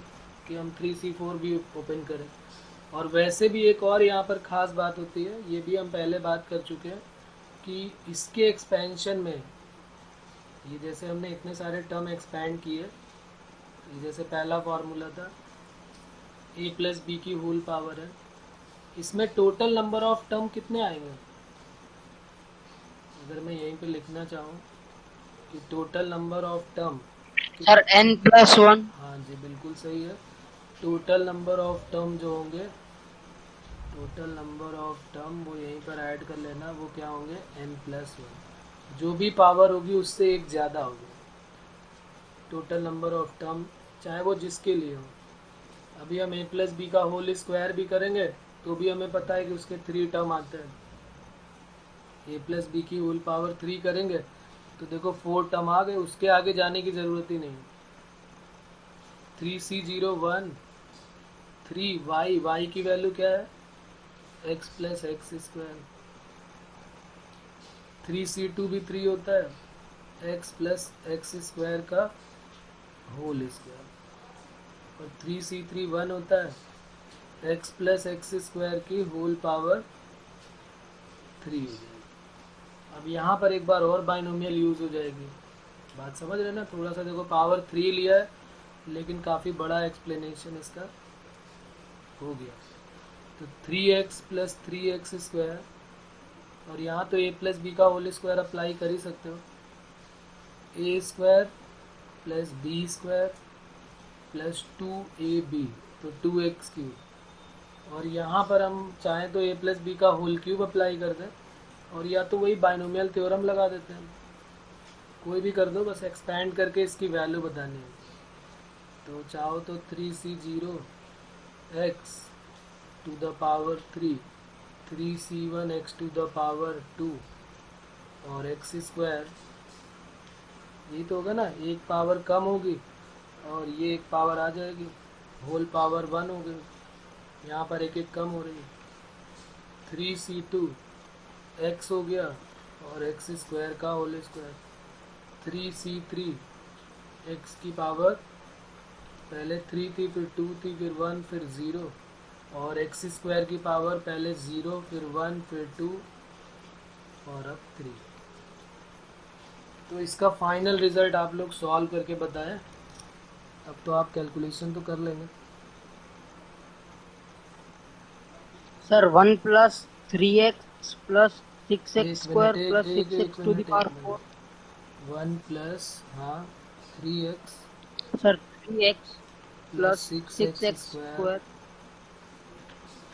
कि हम 3C4 भी ओपन करें। और वैसे भी एक और यहाँ पर ख़ास बात होती है, ये भी हम पहले बात कर चुके हैं कि इसके एक्सपेंशन में, ये जैसे हमने इतने सारे टर्म एक्सपैंड किए, ये जैसे पहला फार्मूला था ए प्लस बी की होल पावर है, इसमें टोटल नंबर ऑफ टर्म कितने आएंगे। अगर मैं यहीं पे लिखना चाहूँ कि total number of term, sir n+1। हाँ जी बिल्कुल सही है। टोटल नंबर ऑफ टर्म जो होंगे, टोटल नंबर ऑफ टर्म वो यहीं पर ऐड कर लेना, वो क्या होंगे n+1। जो भी पावर होगी उससे एक ज़्यादा होगी टोटल नंबर ऑफ टर्म, चाहे वो जिसके लिए हो। अभी हम ए प्लस बी का होल स्क्वायर भी करेंगे तो भी हमें पता है कि उसके 3 टर्म आते हैं। ए प्लस बी की होल पावर 3 करेंगे तो देखो 4 टर्म आ गए, उसके आगे जाने की ज़रूरत ही नहीं। 3C0 1 3 वाई, वाई की वैल्यू क्या है x plus x square. 3C2 भी 3 होता है, एक्स प्लस एक्स स्क्वायर का होल स्क्वायर। और 3C3 1 होता है, एक्स प्लस एक्स स्क्वायर की होल पावर 3 हो जाएगी। अब यहाँ पर एक बार और बाइनोमियल यूज़ हो जाएगी, बात समझ रहे ना। थोड़ा सा देखो पावर 3 लिया है लेकिन काफ़ी बड़ा एक्सप्लेनेशन इसका हो गया। तो 3x प्लस 3x स्क्वायर, और यहाँ तो a प्लस बी का होल स्क्वायर अप्लाई कर ही सकते हो, a square plus b square plus 2ab, तो 2x क्यूब। और यहाँ पर हम चाहें तो a प्लस बी का होल क्यूब अप्लाई कर दें, और या तो वही बाइनोमियल थ्योरम लगा देते हैं, कोई भी कर दो, बस एक्सपैंड करके इसकी वैल्यू बतानी है। तो चाहो तो 3C0 x to the power 3 3C1 x to the power 2 और x स्क्वायर, यही तो होगा ना, एक पावर कम होगी और ये एक पावर आ जाएगी, होल पावर 1 हो गई, यहाँ पर एक एक कम हो रही है। 3C2 x हो गया और x स्क्वायर का होल स्क्वायर। 3C3 x की पावर पहले 3 थी, फिर 2 थी, फिर 1, फिर 0, और x स्क्वायर की पावर पहले 0, फिर 1, फिर 2 और अब 3। तो इसका फाइनल रिजल्ट आप लोग सॉल्व करके बताएं। अब तो आप कैलकुलेशन तो कर लेंगे। Sir 1 plus 3x plus 6x एक स्क्वायर मिनट, प्लस एक 6x to the power 4। 1 plus, हाँ 3x sir 3x plus plus 6x 6x square square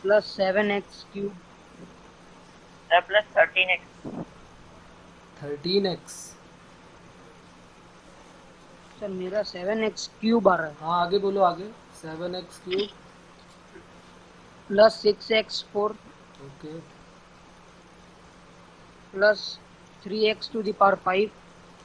plus 7x cube. Sir plus 13x। 13x। Sir मेरा 7x cube आ रहा है। हाँ आगे बोलो, आगे 7x cube plus 6x 4 okay plus 3x to the power 5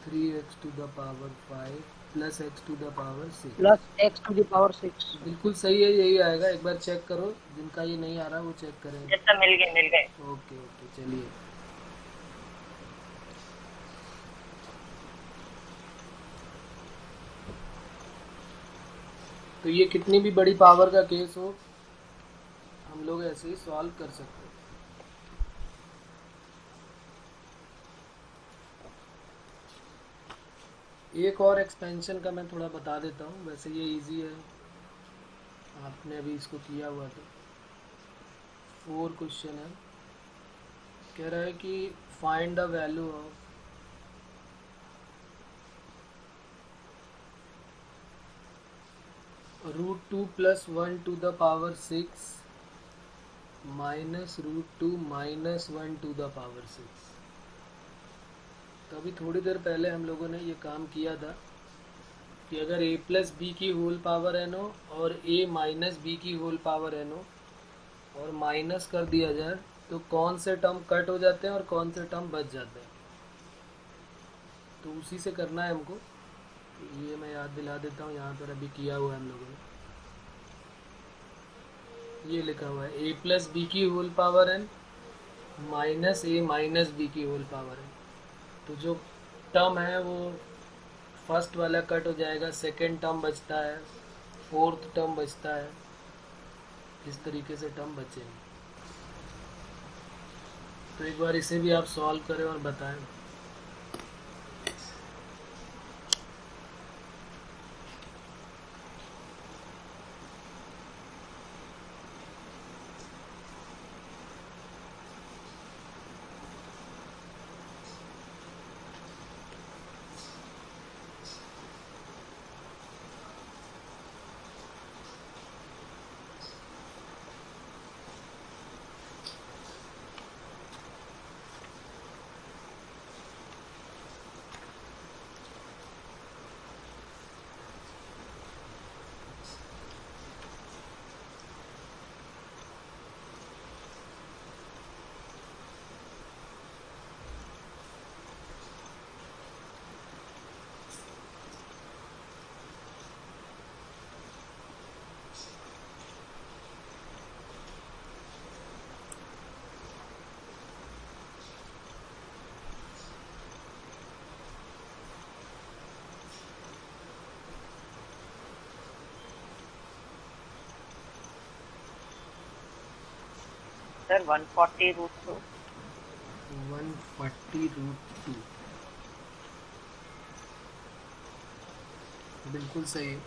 3x to the power 5 plus x to the power 6। Plus x to the power 6। बिल्कुल सही है, यही आएगा। एक बार चेक करो, जिनका ये नहीं आ रहा वो चेक करेंगे। यस सर, मिल गए। ओके ओके चलिए। तो ये कितनी भी बड़ी पावर का केस हो हम लोग ऐसे ही सॉल्व कर सकते हैं। एक और एक्सपेंशन का मैं थोड़ा बता देता हूँ, वैसे ये इजी है, आपने अभी इसको किया हुआ था। 4 क्वेश्चन है, कह रहा है कि find the value of √2 + 1 to the power 6 minus √2 - 1 to the power 6। तो अभी थोड़ी देर पहले हम लोगों ने ये काम किया था कि अगर a + b की होल पावर n हो और a - b की होल पावर n हो और माइनस कर दिया जाए तो कौन से टर्म कट हो जाते हैं और कौन से टर्म बच जाते हैं। तो उसी से करना है हमको। ये मैं याद दिला देता हूँ, यहाँ पर अभी किया हुआ है हम लोगों ने। ये लिखा हुआ है a + b की whole power n minus a - b की होल पावर n। तो जो टर्म है वो फर्स्ट वाला कट हो जाएगा, सेकंड टर्म बचता है, फोर्थ टर्म बचता है, इस तरीके से टर्म बचेंगे। तो एक बार इसे भी आप सॉल्व करें और बताएं। सर 140 √2। 140 √2 बिल्कुल सही है।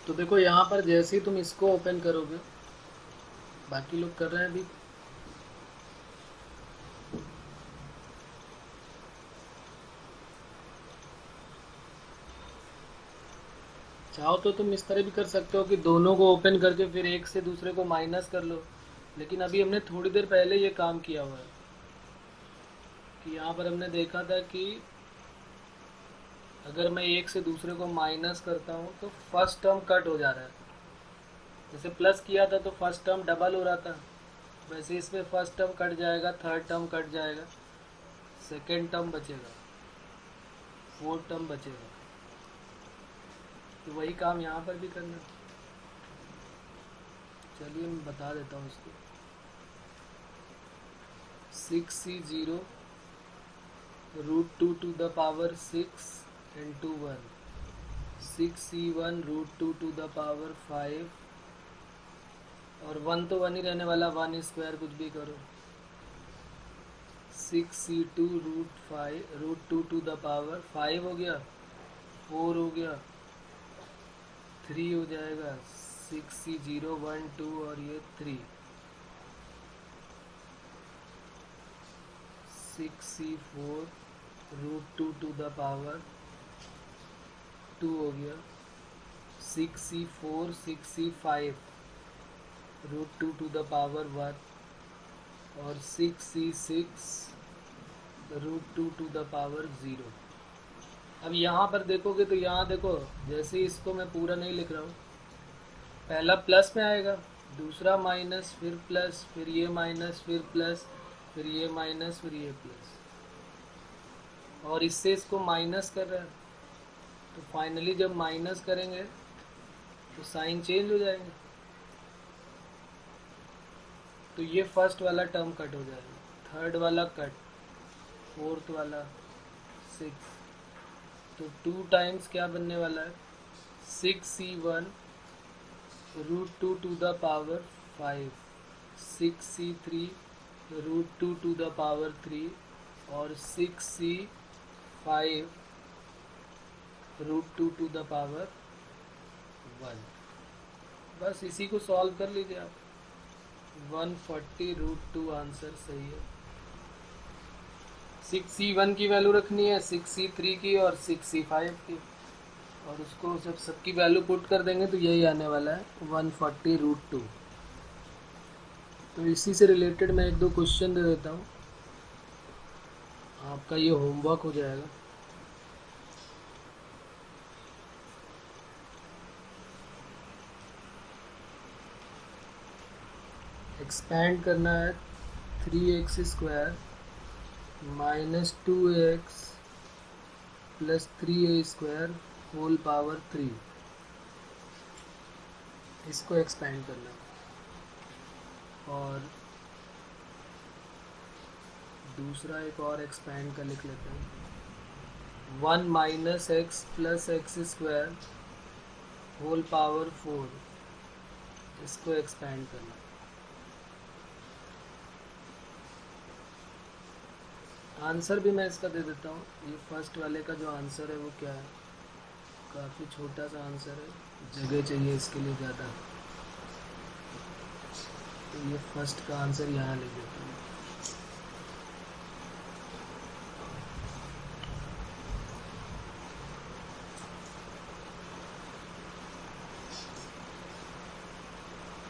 तो देखो यहाँ पर जैसे ही तुम इसको ओपन करोगे, बाकी लोग कर रहे हैं अभी, चाहो तो तुम इस तरह भी कर सकते हो कि दोनों को ओपन करके फिर एक से दूसरे को माइनस कर लो। लेकिन अभी हमने थोड़ी देर पहले ये काम किया हुआ है कि यहाँ पर हमने देखा था कि अगर मैं एक से दूसरे को माइनस करता हूँ तो फर्स्ट टर्म कट हो जा रहा है। जैसे प्लस किया था तो फर्स्ट टर्म डबल हो रहा था, वैसे इसमें फर्स्ट टर्म कट जाएगा, थर्ड टर्म कट जाएगा, सेकेंड टर्म बचेगा, फोर्थ टर्म बचेगा। तो वही काम यहाँ पर भी करना। चलिए मैं बता देता हूँ इसको। 6c0 √2 to the power 6 into 1, 6c1 √2 to the power 5, और 1 तो 1 ही रहने वाला, 1 स्क्वायर कुछ भी करो। 6c2 √2 to the power 5 हो गया, 4 हो गया, 3 हो जाएगा, 6c0 1 2 और ये 3, 6c4 √2 to the power 2 हो गया, 6c4 6c5 √2 to the power 1 और 6c6 √2 to the power 0। अब यहाँ पर देखोगे तो यहाँ देखो, जैसे इसको मैं पूरा नहीं लिख रहा हूँ, पहला प्लस में आएगा, दूसरा माइनस, फिर प्लस, फिर ये माइनस, फिर प्लस, फिर ये माइनस, फिर ये प्लस, और इससे इसको माइनस कर रहा है। तो फाइनली जब माइनस करेंगे तो साइन चेंज हो जाएंगे। तो ये फर्स्ट वाला टर्म कट हो जाएगा, थर्ड वाला कट, फोर्थ वाला 6। तो 2 टाइम्स क्या बनने वाला है, 6c1 √2 to the power 5 6c3 √2 to the power 3 और 6c5 √2 to the power 1। बस इसी को सॉल्व कर लीजिए आप। 140 √2 आंसर सही है। 6c1 की वैल्यू रखनी है, 6c3 की और 6c5 की, और उसको जब सबकी वैल्यू पुट कर देंगे तो यही आने वाला है 140 √2। तो इसी से रिलेटेड मैं एक दो क्वेश्चन दे देता हूँ, आपका ये होमवर्क हो जाएगा। एक्सपेंड करना है 3x² minus 2x plus 3a² whole power 3, इसको एक्सपेंड करना है। और दूसरा एक और एक्सपेंड का लिख लेते हैं, 1 minus x plus x² whole power 4, इसको एक्सपेंड करना। आंसर भी मैं इसका दे देता हूँ। ये फर्स्ट वाले का जो आंसर है वो क्या है, काफ़ी छोटा सा आंसर है, जगह चाहिए इसके लिए ज़्यादा, तो ये फर्स्ट का आंसर यहाँ लिख देता हूँ।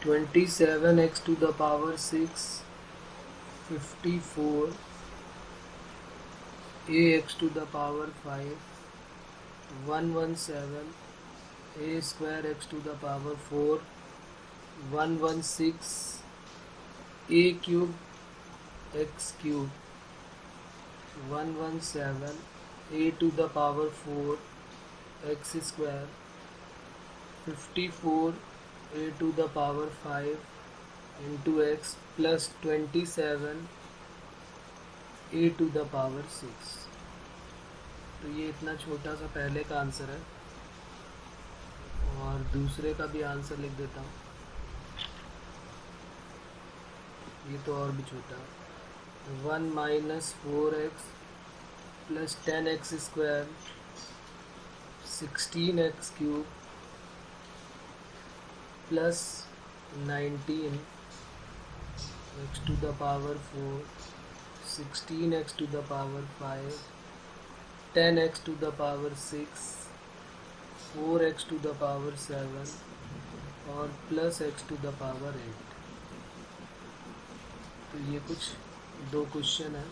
(27x to the power 6) 54 ax to the power 5 117 a square x to the power 4 116 a cube x cube 117 a to the power 4 x square 54 a to the power 5 into x plus 27 a to the power 6। तो ये इतना छोटा सा पहले का answer है, और दूसरे का भी आंसर लिख देता हूँ। ये तो और भी छोटा है, 1 minus 4x plus 10x² 16x cube plus 19 x to the power 4 16x to the power 5 10x to the power 6 4x to the power 7 और plus x to the power 8। तो ये कुछ दो क्वेश्चन है।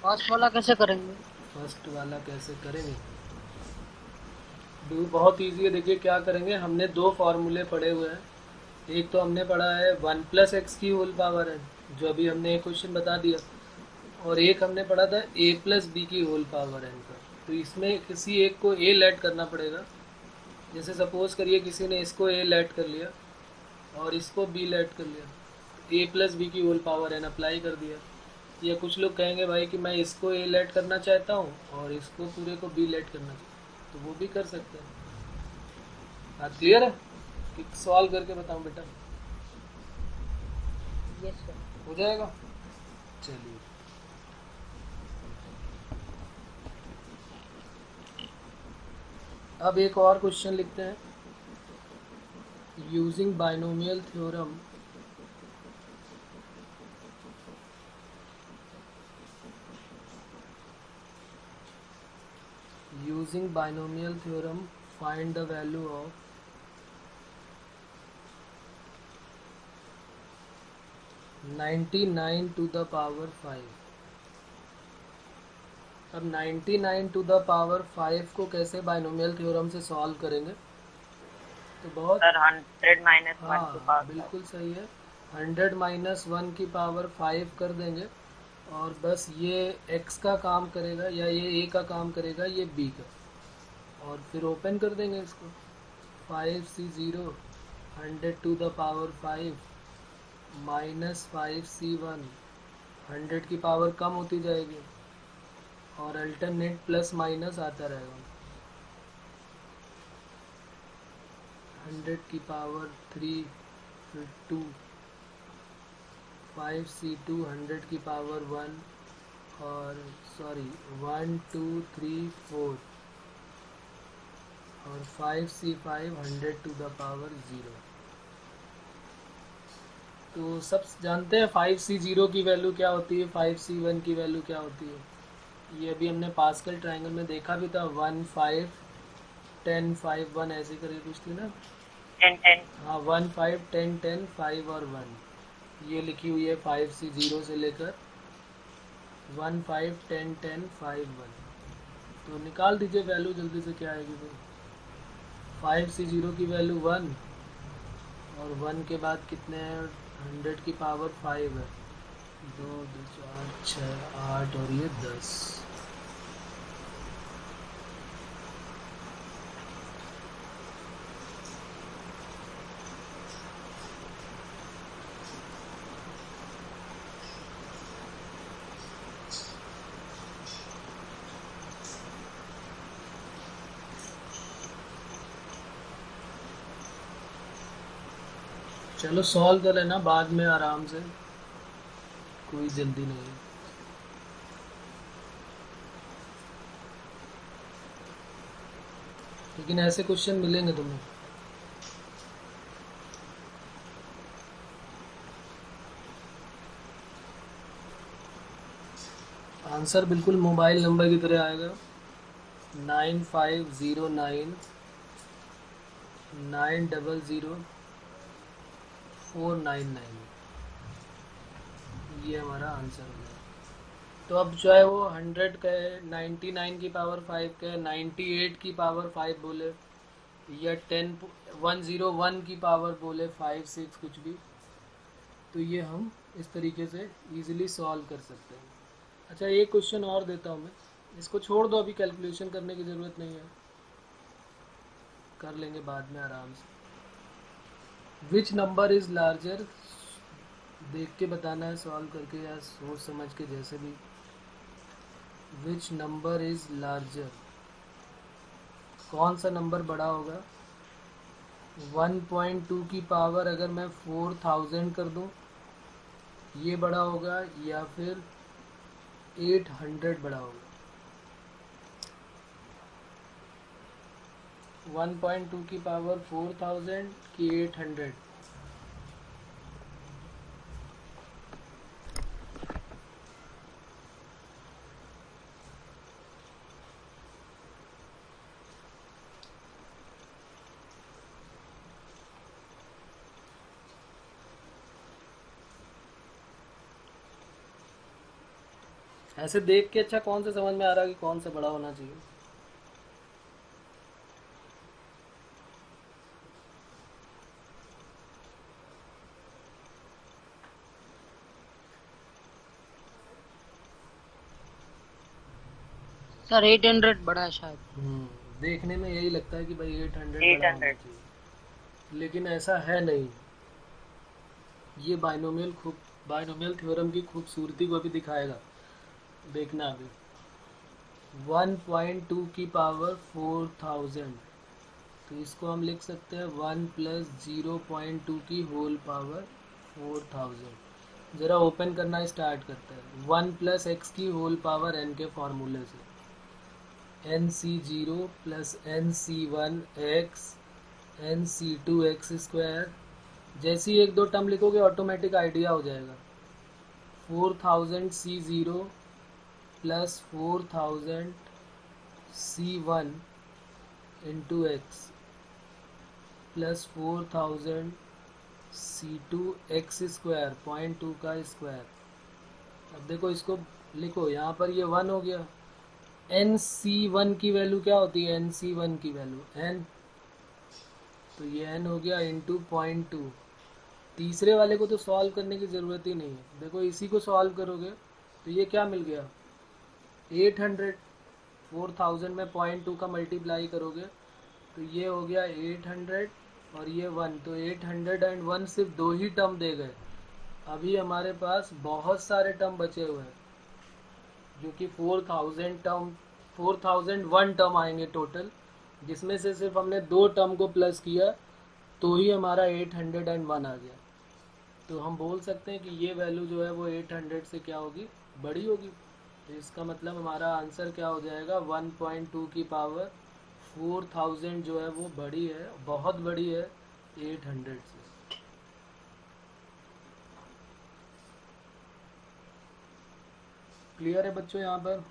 फर्स्ट वाला कैसे करेंगे? फर्स्ट वाला कैसे करेंगे, बहुत इजी है। देखिए क्या करेंगे, हमने दो फार्मूले पढ़े हुए हैं। एक तो हमने पढ़ा है 1 प्लस एक्स की होल पावर है, जो अभी हमने एक क्वेश्चन बता दिया, और एक हमने पढ़ा था a प्लस बी की होल पावर है इनका। तो इसमें किसी एक को a लेट करना पड़ेगा। जैसे सपोज करिए किसी ने इसको a लेट कर लिया और इसको b लेट कर लिया, a प्लस बी की होल पावर है अप्लाई कर दिया। या कुछ लोग कहेंगे भाई कि मैं इसको a लेट करना चाहता हूँ और इसको पूरे को b लेट करना चाहता हूँ, तो वो भी कर सकते हैं। बात क्लियर है? एक सवाल करके बताऊं बेटा, यस सर। हो जाएगा? चलिए, अब एक और क्वेश्चन लिखते हैं। Using binomial theorem find the value of (99 to the power 5)। अब 99 टू द पावर 5 को कैसे बाइनोमियल थ्योरम से सॉल्व करेंगे? तो बहुत सर 100 माइनस 1 हाँ की पावर, बिल्कुल सही है। 100 माइनस 1 की पावर 5 कर देंगे, और बस ये x का काम करेगा या ये a का काम करेगा, ये b का, और फिर ओपन कर देंगे इसको। 5c0 100 to the power 5 minus 5c1 100 की पावर कम होती जाएगी, और अल्टरनेट प्लस माइनस आता रहेगा। 100 की पावर 3 फिर 2, 5c2 100 की पावर 1, और सॉरी 1 2 3 4, और 5c5 100 टू द पावर 0। तो सब जानते हैं 5c0 की वैल्यू क्या होती है, 5c1 की वैल्यू क्या होती है। ये अभी हमने पास्कल ट्रायंगल में देखा भी था, 1 5 10 5 1 ऐसे करके कुछ थी ना। 10 10 हाँ 1 5 10 10 5 और 1, ये लिखी हुई है 5c0 से लेकर 1 5 10 10 5 1। तो निकाल दीजिए वैल्यू जल्दी से, क्या आएगी भाई। 5c0 की वैल्यू 1, और 1 के बाद कितने हैं, 100 की पावर 5 है, 2 2 4 6 8 और ये 10। चलो सॉल्व कर लेना बाद में आराम से, कोई जल्दी नहीं है। लेकिन ऐसे क्वेश्चन मिलेंगे तुम्हें। आंसर बिल्कुल मोबाइल नंबर की तरह आएगा, 9509 900 499। ये हमारा आंसर हो गया। तो अब जो है वो 100 का है, 99 की पावर 5 का है, 98 की पावर 5 बोले, या 101 की पावर बोले, 5 6 कुछ भी। तो ये हम इस तरीके से इजीली सॉल्व कर सकते हैं। अच्छा एक क्वेश्चन और देता हूँ मैं, इसको छोड़ दो, अभी कैलकुलेशन करने की ज़रूरत नहीं है, कर लेंगे बाद में आराम से। विच नंबर इज़ लार्जर, देख के बताना है, सॉल्व करके या सोच समझ के, जैसे भी। विच नंबर इज़ लार्जर, कौन सा नंबर बड़ा होगा। 1.2 की पावर अगर मैं 4000 कर दूं, ये बड़ा होगा, या फिर 800 बड़ा होगा। 1.2 की पावर 4000 की 800। ऐसे देख के अच्छा कौन सा समझ में आ रहा है कि कौन सा बड़ा होना चाहिए। सर 800 बड़ा है शायद। देखने में यही लगता है कि भाई 800 बड़ा होना चाहिए, लेकिन ऐसा है नहीं। ये बाइनोमियल थ्योरम की खूबसूरती को भी दिखाएगा, देखना अभी। 1.2 की पावर 4000, तो इसको हम लिख सकते हैं 1 प्लस 0.2 की होल पावर 4000। ज़रा ओपन करना स्टार्ट करते हैं। 1 प्लस एक्स की होल पावर n के फार्मूले से, nc0 plus nc1 x nc2 x square. जैसे ही एक दो टर्म लिखोगे ऑटोमेटिक आइडिया हो जाएगा। 4000 c0 plus 4000 c1 into x plus 4000 c2 x square, 0.2 का स्क्वायर। अब देखो इसको लिखो, यहाँ पर ये 1 हो गया। nc1 की वैल्यू क्या होती है, nc1 की वैल्यू n, तो ये n हो गया इंटू 0.2। तीसरे वाले को तो सॉल्व करने की ज़रूरत ही नहीं है। देखो इसी को सॉल्व करोगे तो ये क्या मिल गया, 800। 4000 में 0.2 का मल्टीप्लाई करोगे तो ये हो गया 800, और ये 1, तो 801 सिर्फ 2 ही टर्म दे गए। अभी हमारे पास बहुत सारे टर्म बचे हुए हैं, जो कि 4001 टर्म आएंगे टोटल, जिसमें से सिर्फ हमने 2 टर्म को प्लस किया, तो ही हमारा 801 आ गया। तो हम बोल सकते हैं कि ये वैल्यू जो है वो 800 से क्या होगी, बड़ी होगी। तो इसका मतलब हमारा आंसर क्या हो जाएगा, 1.2 की पावर 4000 जो है वो बड़ी है, बहुत बड़ी है 800 से। क्लियर है बच्चों यहाँ पर?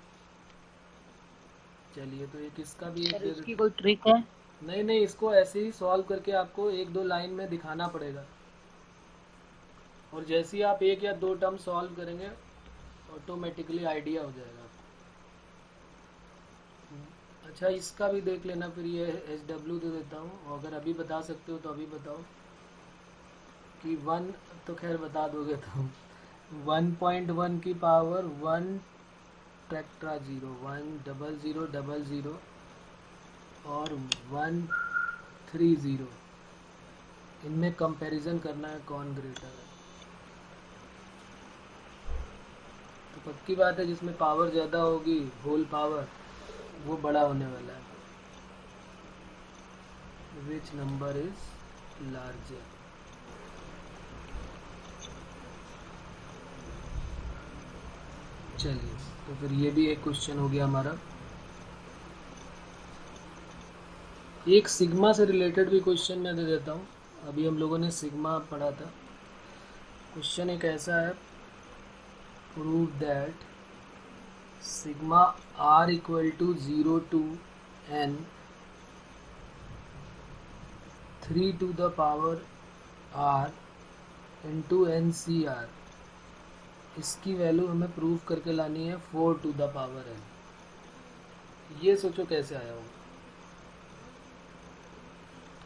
चलिए तो एक इसका भी एक सर दे इसकी देते। कोई ट्रिक है? नहीं नहीं, इसको ऐसे ही सॉल्व करके आपको एक दो लाइन में दिखाना पड़ेगा, और जैसे ही आप एक या दो टर्म सॉल्व करेंगे ऑटोमेटिकली आइडिया हो जाएगा आपको। अच्छा इसका भी देख लेना फिर, ये SW दे देता हूँ, अगर अभी बता सकते हो तो अभी बताओ कि 1, तो खैर बता दोगे तो 1.1 की पावर 1 टेट्रा 0, 10000 और 130, इनमें कंपैरिजन करना है कौन ग्रेटर है। तो पक्की बात है जिसमें पावर ज़्यादा होगी, होल पावर, वो बड़ा होने वाला है। Which number is larger? चलिए तो फिर ये भी एक क्वेश्चन हो गया हमारा। एक सिग्मा से रिलेटेड भी क्वेश्चन मैं दे देता हूँ। अभी हम लोगों ने सिग्मा पढ़ा था। क्वेश्चन एक ऐसा है, prove that sigma r equal to 0 to n 3 to the power r into NCR, इसकी वैल्यू हमें प्रूव करके लानी है 4 to the power n। ये सोचो कैसे आया होगा।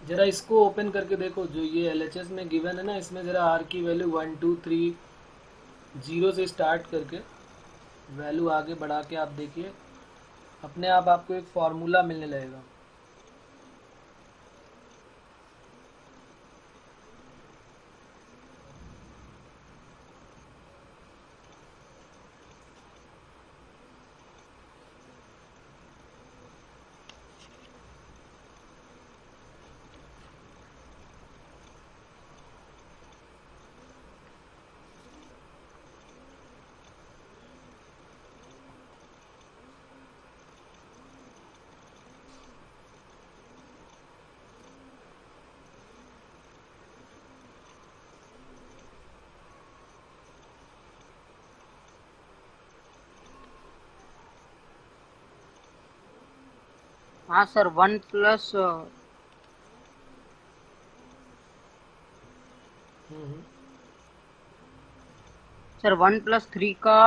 जरा इसको ओपन करके देखो, जो ये LHS में गिवन है ना, इसमें जरा r की वैल्यू 1 2 3 0 से स्टार्ट करके वैल्यू आगे बढ़ा के आप देखिए, अपने आप आपको एक फॉर्मूला मिलने लगेगा। हाँ सर, 1 प्लस सर 1+3 का,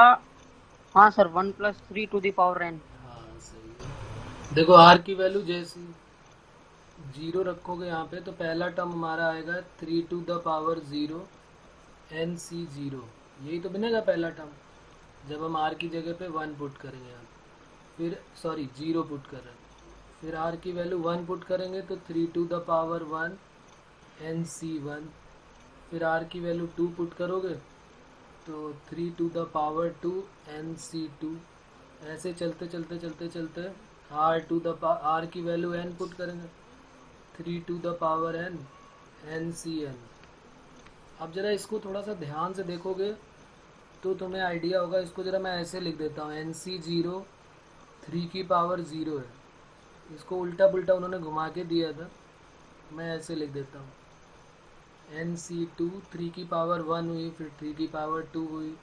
हाँ sir 1+3 to the power n। हाँ सही है। देखो r की वैल्यू जैसी 0 रखोगे यहाँ पे, तो पहला टर्म हमारा आएगा 3 to the power 0 NC0, यही तो बनेगा पहला टर्म, जब हम r की जगह पे 1 पुट करेंगे यहाँ, फिर सॉरी 0 पुट कर रहे हैं, फिर r की वैल्यू 1 पुट करेंगे तो 3 to the power 1 NC1, फिर r की वैल्यू 2 पुट करोगे तो 3 to the power 2 NC2, ऐसे चलते चलते चलते चलते r की वैल्यू n पुट करेंगे 3 to the power n NCn। अब जरा इसको थोड़ा सा ध्यान से देखोगे तो तुम्हें आइडिया होगा। इसको जरा मैं ऐसे लिख देता हूँ, NC0 3 की पावर 0 है, इसको उल्टा पुल्टा उन्होंने घुमा के दिया था, मैं ऐसे लिख देता हूँ NC2 3 की पावर 1 हुई, फिर 3 की पावर 2 हुई,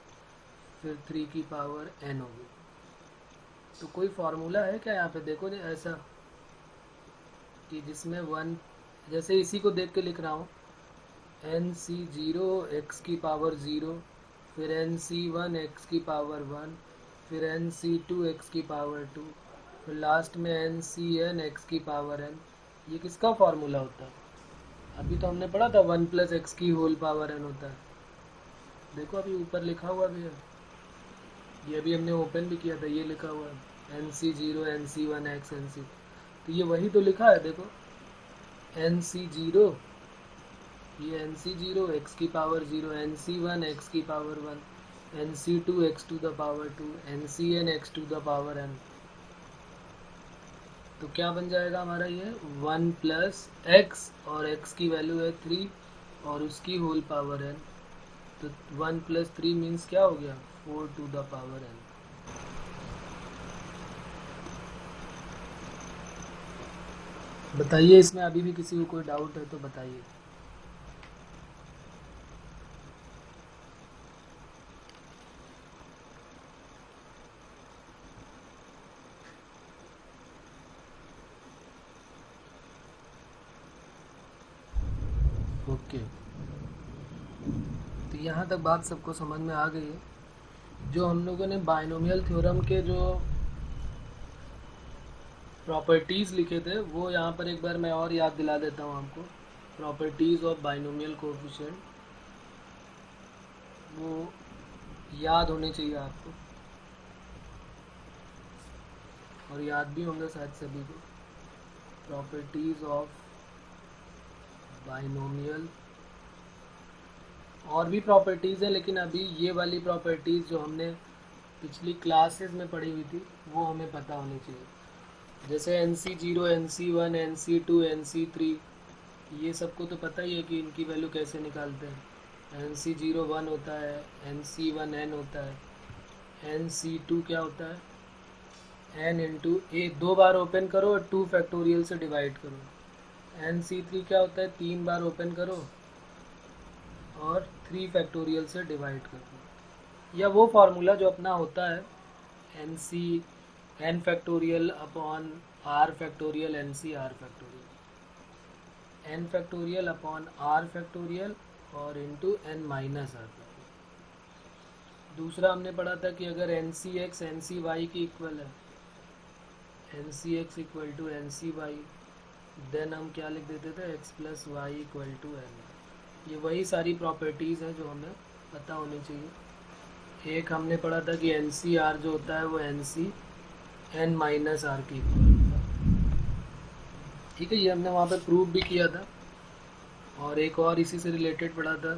फिर 3 की पावर n होगी। तो कोई फार्मूला है क्या यहाँ पे? देखो ऐसा कि जिसमें 1, जैसे इसी को देख के लिख रहा हूँ, NC0 x की पावर 0, फिर NC1 x की पावर 1, फिर NC2 x की पावर 2, फिर लास्ट में NCn x की पावर n। ये किसका फार्मूला होता है? अभी तो हमने पढ़ा था 1 + x की होल पावर n होता है। देखो अभी ऊपर लिखा हुआ भी है, ये अभी हमने ओपन भी किया था, ये लिखा हुआ है NC0 NC1 x NC, तो ये वही तो लिखा है। देखो NC0, ये NC0 x की पावर 0, NC1 x की power 1, NC2 x to the power 2, NCn x to the power n। तो क्या बन जाएगा हमारा ये 1 प्लस एक्स, और एक्स की वैल्यू है 3 और उसकी होल पावर n। तो 1 प्लस 3 मीन्स क्या हो गया 4 टू द पावर n। बताइए इसमें अभी भी किसी को कोई डाउट है तो बताइए। ओके, तो यहाँ तक बात सबको समझ में आ गई है। जो हम लोगों ने बाइनोमियल थ्योरम के जो प्रॉपर्टीज़ लिखे थे वो यहाँ पर एक बार मैं और याद दिला देता हूँ आपको। प्रॉपर्टीज़ ऑफ बाइनोमियल कोएफिशिएंट वो याद होने चाहिए आपको, और याद भी होंगे शायद सभी को। प्रॉपर्टीज़ ऑफ बाइनोमियल, और भी प्रॉपर्टीज़ है लेकिन अभी ये वाली प्रॉपर्टीज़ जो हमने पिछली क्लासेस में पढ़ी हुई थी वो हमें पता होनी चाहिए। जैसे NC0, NC1, NC2, NC3, ये सबको तो पता ही है कि इनकी वैल्यू कैसे निकालते हैं। NC0 1 होता है, NC1 n होता है, NC2 क्या होता है n इंटू ए, 2 बार ओपन करो और 2 फैक्टोरियल से डिवाइड करो। NC3 क्या होता है 3 बार ओपन करो और 3 फैक्टोरियल से डिवाइड करो। या वो फार्मूला जो अपना होता है n factorial upon r factorial NC r factorial, n factorial upon r factorial और into n minus r factorial. दूसरा हमने पढ़ा था कि अगर NCx NCy की इक्वल है, NCx equal to NCy, then हम क्या लिख देते थे x plus y equal to n। ये वही सारी प्रॉपर्टीज़ हैं जो हमें पता होनी चाहिए। एक हमने पढ़ा था कि NCr जो होता है वो NC n माइनस आर की इक्वल होता है। ठीक है, ये हमने वहाँ पे प्रूव भी किया था। और एक और इसी से रिलेटेड पढ़ा था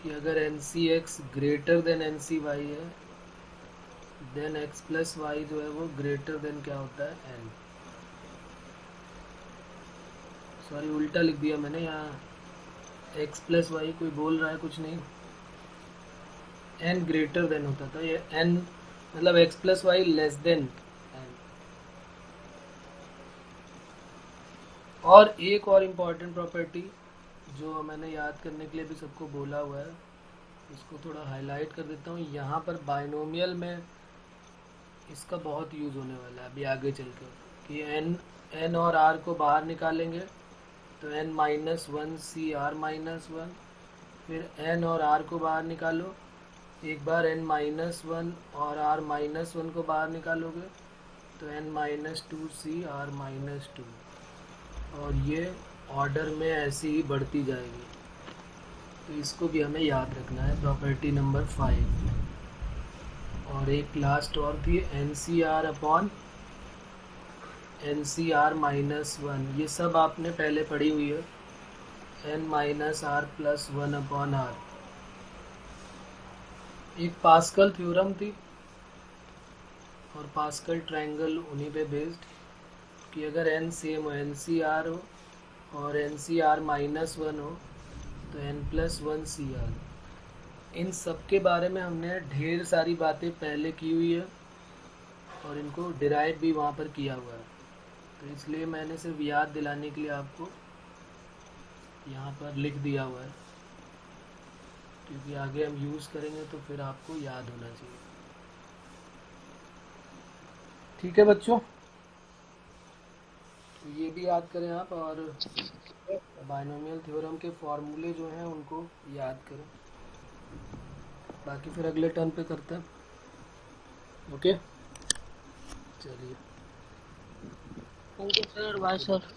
कि अगर NCx ग्रेटर देन NCy है देन x प्लस वाई जो है वो ग्रेटर देन क्या होता है n। सॉरी उल्टा लिख दिया मैंने, यहाँ x प्लस वाई कोई बोल रहा है कुछ नहीं, n ग्रेटर देन होता था, ये n मतलब x plus y less than n। और एक और इम्पॉर्टेंट प्रॉपर्टी जो मैंने याद करने के लिए भी सबको बोला हुआ है, इसको थोड़ा हाईलाइट कर देता हूँ। यहाँ पर बाइनोमियल में इसका बहुत यूज़ होने वाला है अभी आगे चल कर, कि n और r को बाहर निकालेंगे तो n माइनस 1 CR माइनस 1, फिर n और r को बाहर निकालो, एक बार n माइनस 1 और r माइनस 1 को बाहर निकालोगे तो n माइनस 2 CR माइनस 2, और ये ऑर्डर में ऐसे ही बढ़ती जाएगी। तो इसको भी हमें याद रखना है, प्रॉपर्टी नंबर 5। और एक लास्ट और थी NCR अपॉन NCR माइनस 1, ये सब आपने पहले पढ़ी हुई है, n minus r plus 1 upon r। एक पास्कल थ्योरम थी और पास्कल ट्रायंगल उन्हीं पे बेस्ड, कि अगर n सेम हो NCR हो और NCR माइनस 1 हो तो n प्लस 1 CR। इन सब के बारे में हमने ढेर सारी बातें पहले की हुई है और इनको डिराइव भी वहाँ पर किया हुआ है। तो इसलिए मैंने सिर्फ याद दिलाने के लिए आपको यहाँ पर लिख दिया हुआ है, क्योंकि आगे हम यूज़ करेंगे तो फिर आपको याद होना चाहिए। ठीक है बच्चों, तो ये भी याद करें आप, और बाइनोमियल थ्योरम के फॉर्मूले जो हैं उनको याद करें। बाकी फिर अगले टर्न पे करते हैं। ओके, चलिए, thank you sir, bye sir.